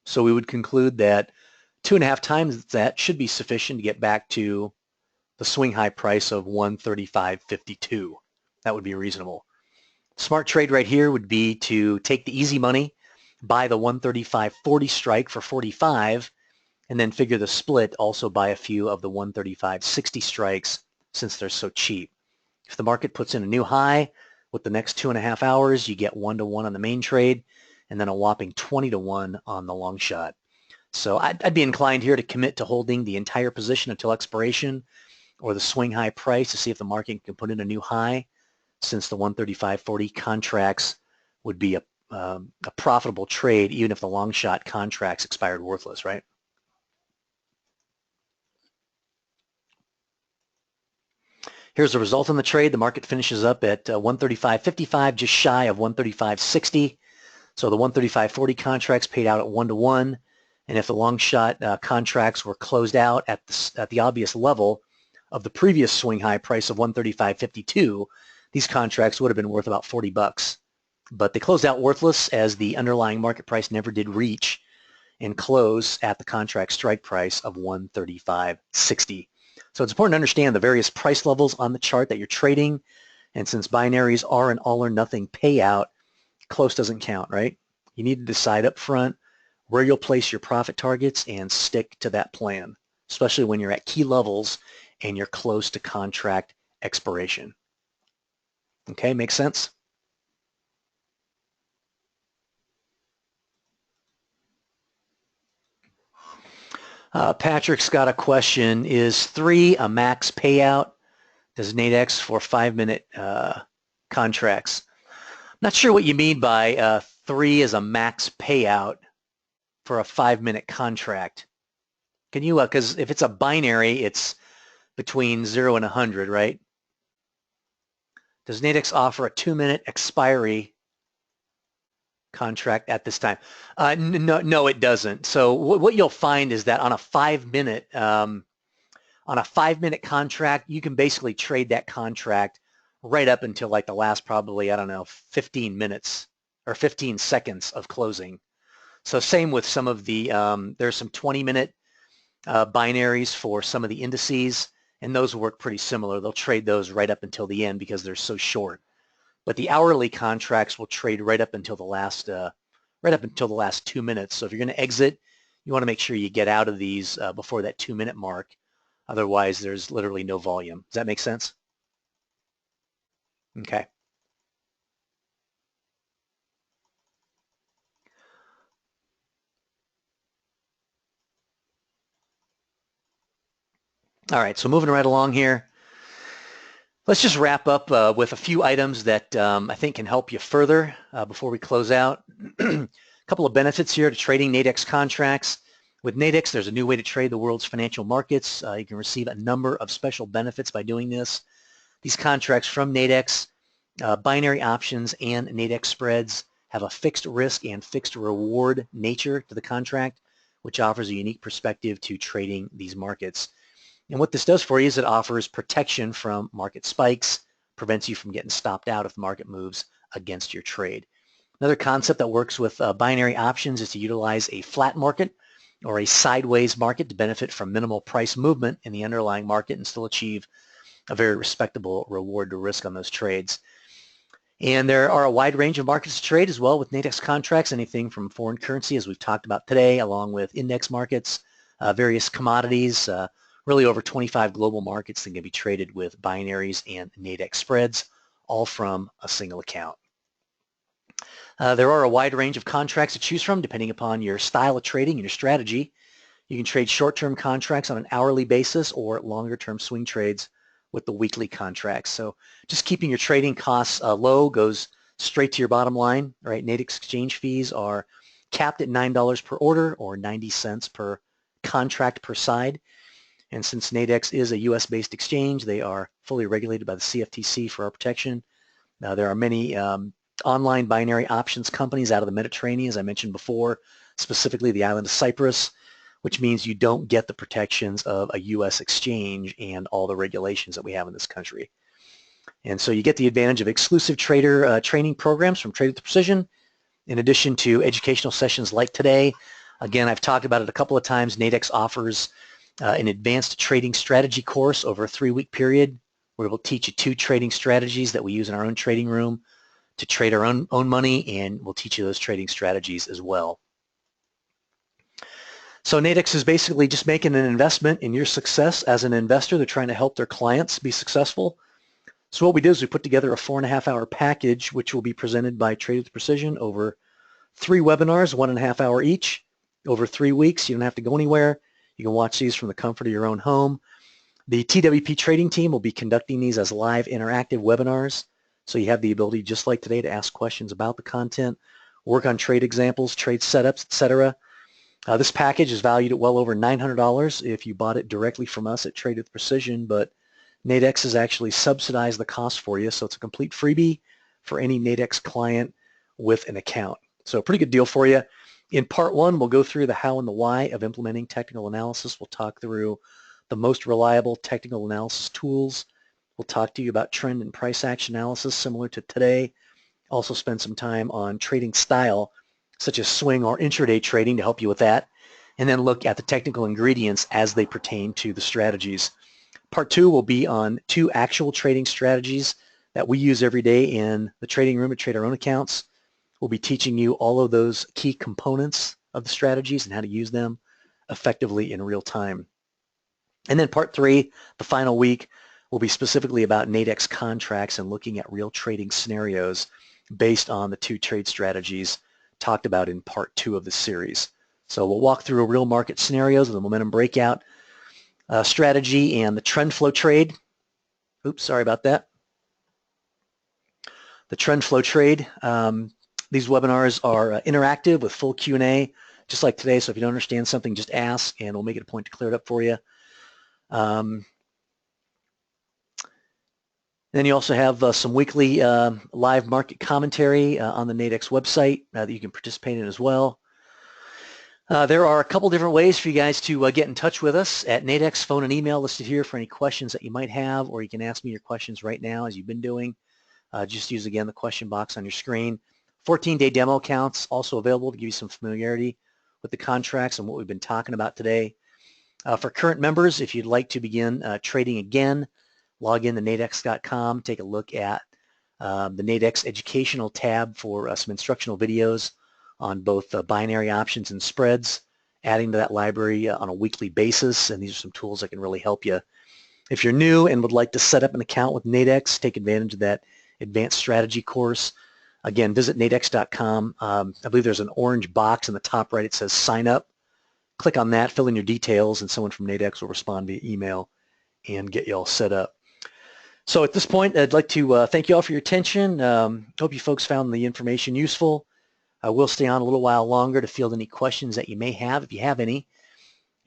so we would conclude that 2.5 times that should be sufficient to get back to the swing high price of 135.52. That would be reasonable. Smart trade right here would be to take the easy money, buy the 135.40 strike for 45, and then figure the split, also buy a few of the 135.60 strikes since they're so cheap. If the market puts in a new high with the next 2.5 hours, you get 1-to-1 on the main trade and then a whopping 20-to-1 on the long shot. So I'd be inclined here to commit to holding the entire position until expiration or the swing high price to see if the market can put in a new high, since the 135.40 contracts would be a profitable trade even if the long shot contracts expired worthless, right? Here's the result on the trade. The market finishes up at 135.55, just shy of 135.60. So the 135.40 contracts paid out at 1-to-1, and if the long shot contracts were closed out at the obvious level of the previous swing high price of 135.52, these contracts would have been worth about 40 bucks. But they closed out worthless, as the underlying market price never did reach and close at the contract strike price of 135.60. So it's important to understand the various price levels on the chart that you're trading, and since binaries are an all or nothing payout, close doesn't count, right? You need to decide up front where you'll place your profit targets and stick to that plan, especially when you're at key levels and you're close to contract expiration. Okay, makes sense? Patrick's got a question. Is 3 a max payout? Does Nadex for 5-minute contracts? Not sure what you mean by 3 is a max payout for a 5-minute contract. Can you, because if it's a binary, it's between 0 and 100, right? Does Nadex offer a 2-minute expiry contract at this time? No, it doesn't. So what you'll find is that on a 5-minute contract, you can basically trade that contract right up until like the last probably, I don't know, 15 minutes or 15 seconds of closing. So same with some of the, there's some 20-minute binaries for some of the indices, and those work pretty similar. They'll trade those right up until the end because they're so short. But the hourly contracts will trade right up until the last 2 minutes. So if you're going to exit, you want to make sure you get out of these before that 2-minute mark. Otherwise, there's literally no volume. Does that make sense? Okay. All right, so moving right along here. Let's just wrap up with a few items that I think can help you further before we close out. A couple of benefits here to trading Nadex contracts. With Nadex, there's a new way to trade the world's financial markets. You can receive a number of special benefits by doing this. These contracts from Nadex, binary options and Nadex spreads have a fixed risk and fixed reward nature to the contract, which offers a unique perspective to trading these markets. And what this does for you is it offers protection from market spikes, prevents you from getting stopped out if the market moves against your trade. Another concept that works with binary options is to utilize a flat market or a sideways market to benefit from minimal price movement in the underlying market and still achieve a very respectable reward to risk on those trades. And there are a wide range of markets to trade as well with Nadex contracts, anything from foreign currency, as we've talked about today, along with index markets, various commodities, really over 25 global markets that can be traded with binaries and Nadex spreads, all from a single account. There are a wide range of contracts to choose from depending upon your style of trading and your strategy. You can trade short-term contracts on an hourly basis or longer-term swing trades with the weekly contracts. So just keeping your trading costs low goes straight to your bottom line. Right? Nadex exchange fees are capped at $9 per order or 90 cents per contract per side. And since Nadex is a US-based exchange, they are fully regulated by the CFTC for our protection. Now, there are many online binary options companies out of the Mediterranean, as I mentioned before, specifically the island of Cyprus, which means you don't get the protections of a US exchange and all the regulations that we have in this country. And so you get the advantage of exclusive trader training programs from Trade with Precision, in addition to educational sessions like today. Again, I've talked about it a couple of times. Nadex offers an advanced trading strategy course over a 3-week period where we'll teach you 2 trading strategies that we use in our own trading room to trade our own money, and we'll teach you those trading strategies as well. So Nadex is basically just making an investment in your success as an investor. They're trying to help their clients be successful. So what we do is we put together a 4.5-hour package which will be presented by Trade with Precision over 3 webinars, 1.5 hour each, over 3 weeks. You don't have to go anywhere. You can watch these from the comfort of your own home. The TWP trading team will be conducting these as live interactive webinars. So you have the ability, just like today, to ask questions about the content, work on trade examples, trade setups, etc. This package is valued at well over $900 if you bought it directly from us at Trade with Precision, but Nadex has actually subsidized the cost for you, so it's a complete freebie for any Nadex client with an account. So a pretty good deal for you. In part 1, we'll go through the how and the why of implementing technical analysis. We'll talk through the most reliable technical analysis tools. We'll talk to you about trend and price action analysis similar to today. Also spend some time on trading style, such as swing or intraday trading to help you with that. And then look at the technical ingredients as they pertain to the strategies. Part 2 will be on 2 actual trading strategies that we use every day in the trading room at Trade Our Own Accounts. We'll be teaching you all of those key components of the strategies and how to use them effectively in real time. And then part 3, the final week, will be specifically about Nadex contracts and looking at real trading scenarios based on the 2 trade strategies talked about in part 2 of the series. So we'll walk through real market scenarios of the momentum breakout strategy and the trend flow trade. Oops, sorry about that. The trend flow trade. These webinars are interactive with full Q&A, just like today. So if you don't understand something, just ask, and we'll make it a point to clear it up for you. Then you also have some weekly live market commentary on the Nadex website that you can participate in as well. There are a couple different ways for you guys to get in touch with us at Nadex. Phone and email listed here for any questions that you might have, or you can ask me your questions right now as you've been doing. Just use, again, the question box on your screen. 14-day demo accounts also available to give you some familiarity with the contracts and what we've been talking about today. For current members, if you'd like to begin trading again, log in to nadex.com, take a look at the Nadex educational tab for some instructional videos on both binary options and spreads, adding to that library on a weekly basis, and these are some tools that can really help you. If you're new and would like to set up an account with Nadex, take advantage of that advanced strategy course. Again, visit nadex.com. I believe there's an orange box in the top right. It says sign up. Click on that, fill in your details, and someone from Nadex will respond via email and get you all set up. So at this point, I'd like to thank you all for your attention. Hope you folks found the information useful. I will stay on a little while longer to field any questions that you may have, if you have any,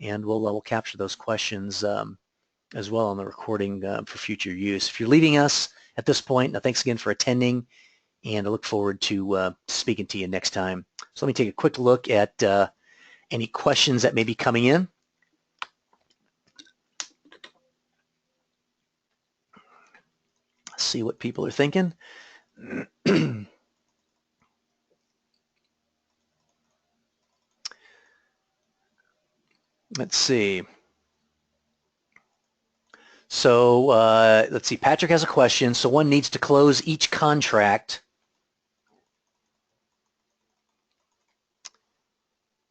and we'll capture those questions as well on the recording for future use. If you're leaving us at this point, thanks again for attending, and I look forward to speaking to you next time. So let me take a quick look at any questions that may be coming in. See what people are thinking. Let's see. So let's see. Patrick has a question. So one needs to close each contract.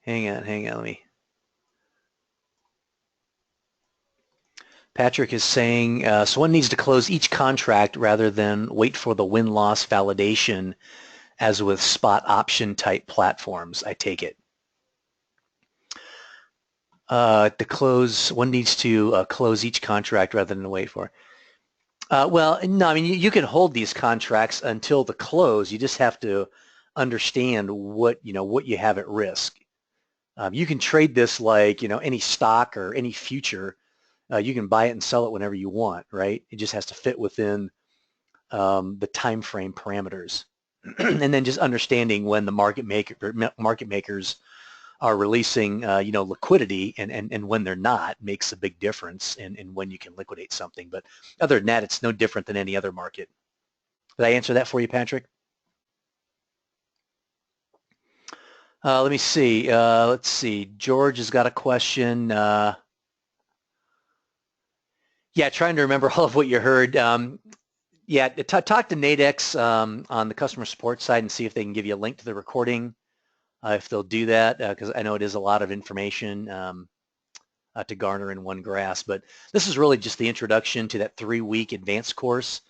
Hang on. Let me. Patrick is saying, so one needs to close each contract rather than wait for the win-loss validation as with spot option type platforms, I take it. To close, one needs to close each contract rather than wait for. Well, no, I mean, you can hold these contracts until the close. You just have to understand what you have at risk. You can trade this like, any stock or any future. You can buy it and sell it whenever you want, right? It just has to fit within the time frame parameters. And then just understanding when the market makers are releasing, liquidity and when they're not makes a big difference in when you can liquidate something. But other than that, it's no different than any other market. Did I answer that for you, Patrick? Let me see. Let's see. George has got a question. Yeah, trying to remember all of what you heard. Yeah, talk to Nadex on the customer support side and see if they can give you a link to the recording, if they'll do that, because I know it is a lot of information to garner in one grasp. But this is really just the introduction to that 3-week advanced course.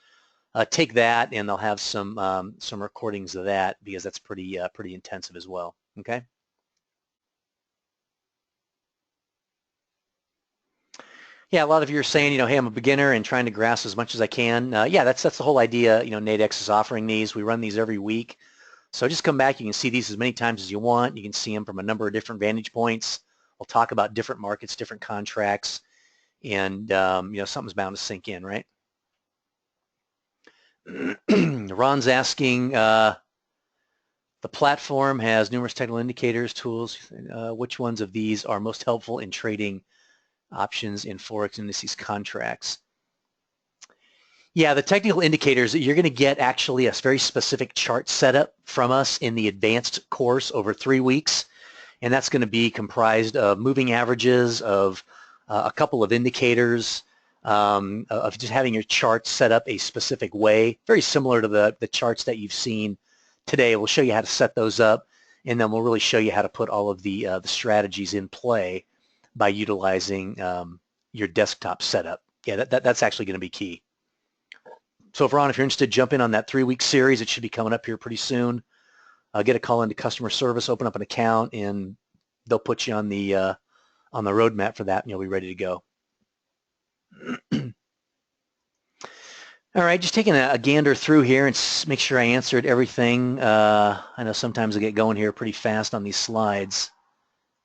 Take that, and they'll have some recordings of that because that's pretty intensive as well. Okay. Yeah, a lot of you are saying, hey, I'm a beginner and trying to grasp as much as I can. Yeah, that's the whole idea. Nadex is offering these. We run these every week. So just come back. You can see these as many times as you want. You can see them from a number of different vantage points. We'll talk about different markets, different contracts, and something's bound to sink in, right? Ron's asking, the platform has numerous technical indicators, tools. Which ones of these are most helpful in trading options in forex indices contracts? Yeah, the technical indicators, you're going to get actually a very specific chart setup from us in the advanced course over 3 weeks, and that's going to be comprised of moving averages, of a couple of indicators, of just having your charts set up a specific way, very similar to the charts that you've seen today. We'll show you how to set those up, and then we'll really show you how to put all of the strategies in play by utilizing your desktop setup. Yeah, that's actually going to be key. So Ron, if you're interested, jump in on that 3-week series. It should be coming up here pretty soon. Get a call into customer service, open up an account, and they'll put you on the roadmap for that, and you'll be ready to go. All right, just taking a gander through here and make sure I answered everything. I know sometimes I get going here pretty fast on these slides.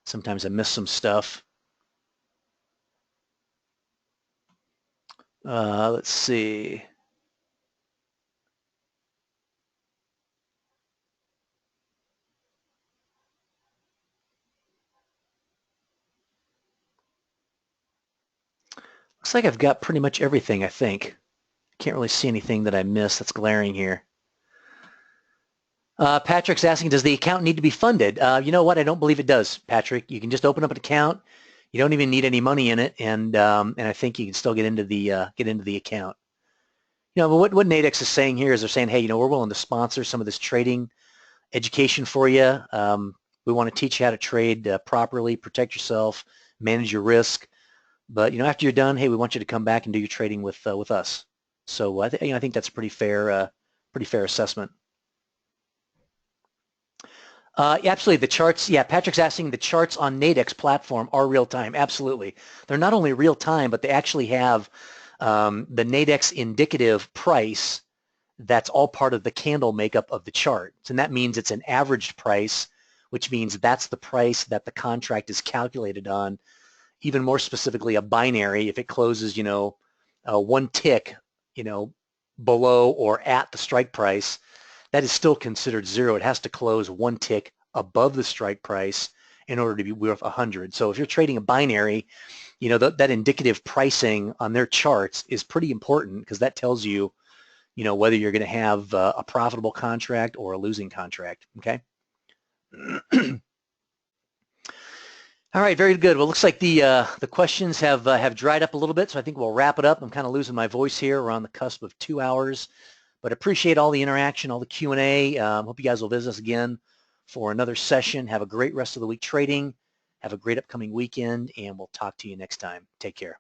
Sometimes I miss some stuff. Let's see. Looks like I've got pretty much everything, I think. Can't really see anything that I missed that's glaring here. Patrick's asking, does the account need to be funded? You know what? I don't believe it does, Patrick. You can just open up an account. You don't even need any money in it, and I think you can still get into the account. You know, but what Nadex is saying here is they're saying, hey, you know, we're willing to sponsor some of this trading education for you. We want to teach you how to trade properly, protect yourself, manage your risk. But you know, after you're done, hey, we want you to come back and do your trading with us. So I think that's a pretty fair assessment. Absolutely, the charts. Yeah, Patrick's asking the charts on Nadex platform are real time. Absolutely, they're not only real time, but they actually have the Nadex indicative price. That's all part of the candle makeup of the chart, and that means it's an averaged price, which means that's the price that the contract is calculated on. Even more specifically, a binary, if it closes, you know, one tick, you know, below or at the strike price, that is still considered zero. It has to close one tick above the strike price in order to be worth 100. So if you're trading a binary, you know, that indicative pricing on their charts is pretty important because that tells you, you know, whether you're going to have a profitable contract or a losing contract. Okay. All right, very good. Well, it looks like the questions have dried up a little bit, so I think we'll wrap it up. I'm kind of losing my voice here. We're on the cusp of 2 hours, but appreciate all the interaction, all the Q&A. Hope you guys will visit us again for another session. Have a great rest of the week trading. Have a great upcoming weekend, and we'll talk to you next time. Take care.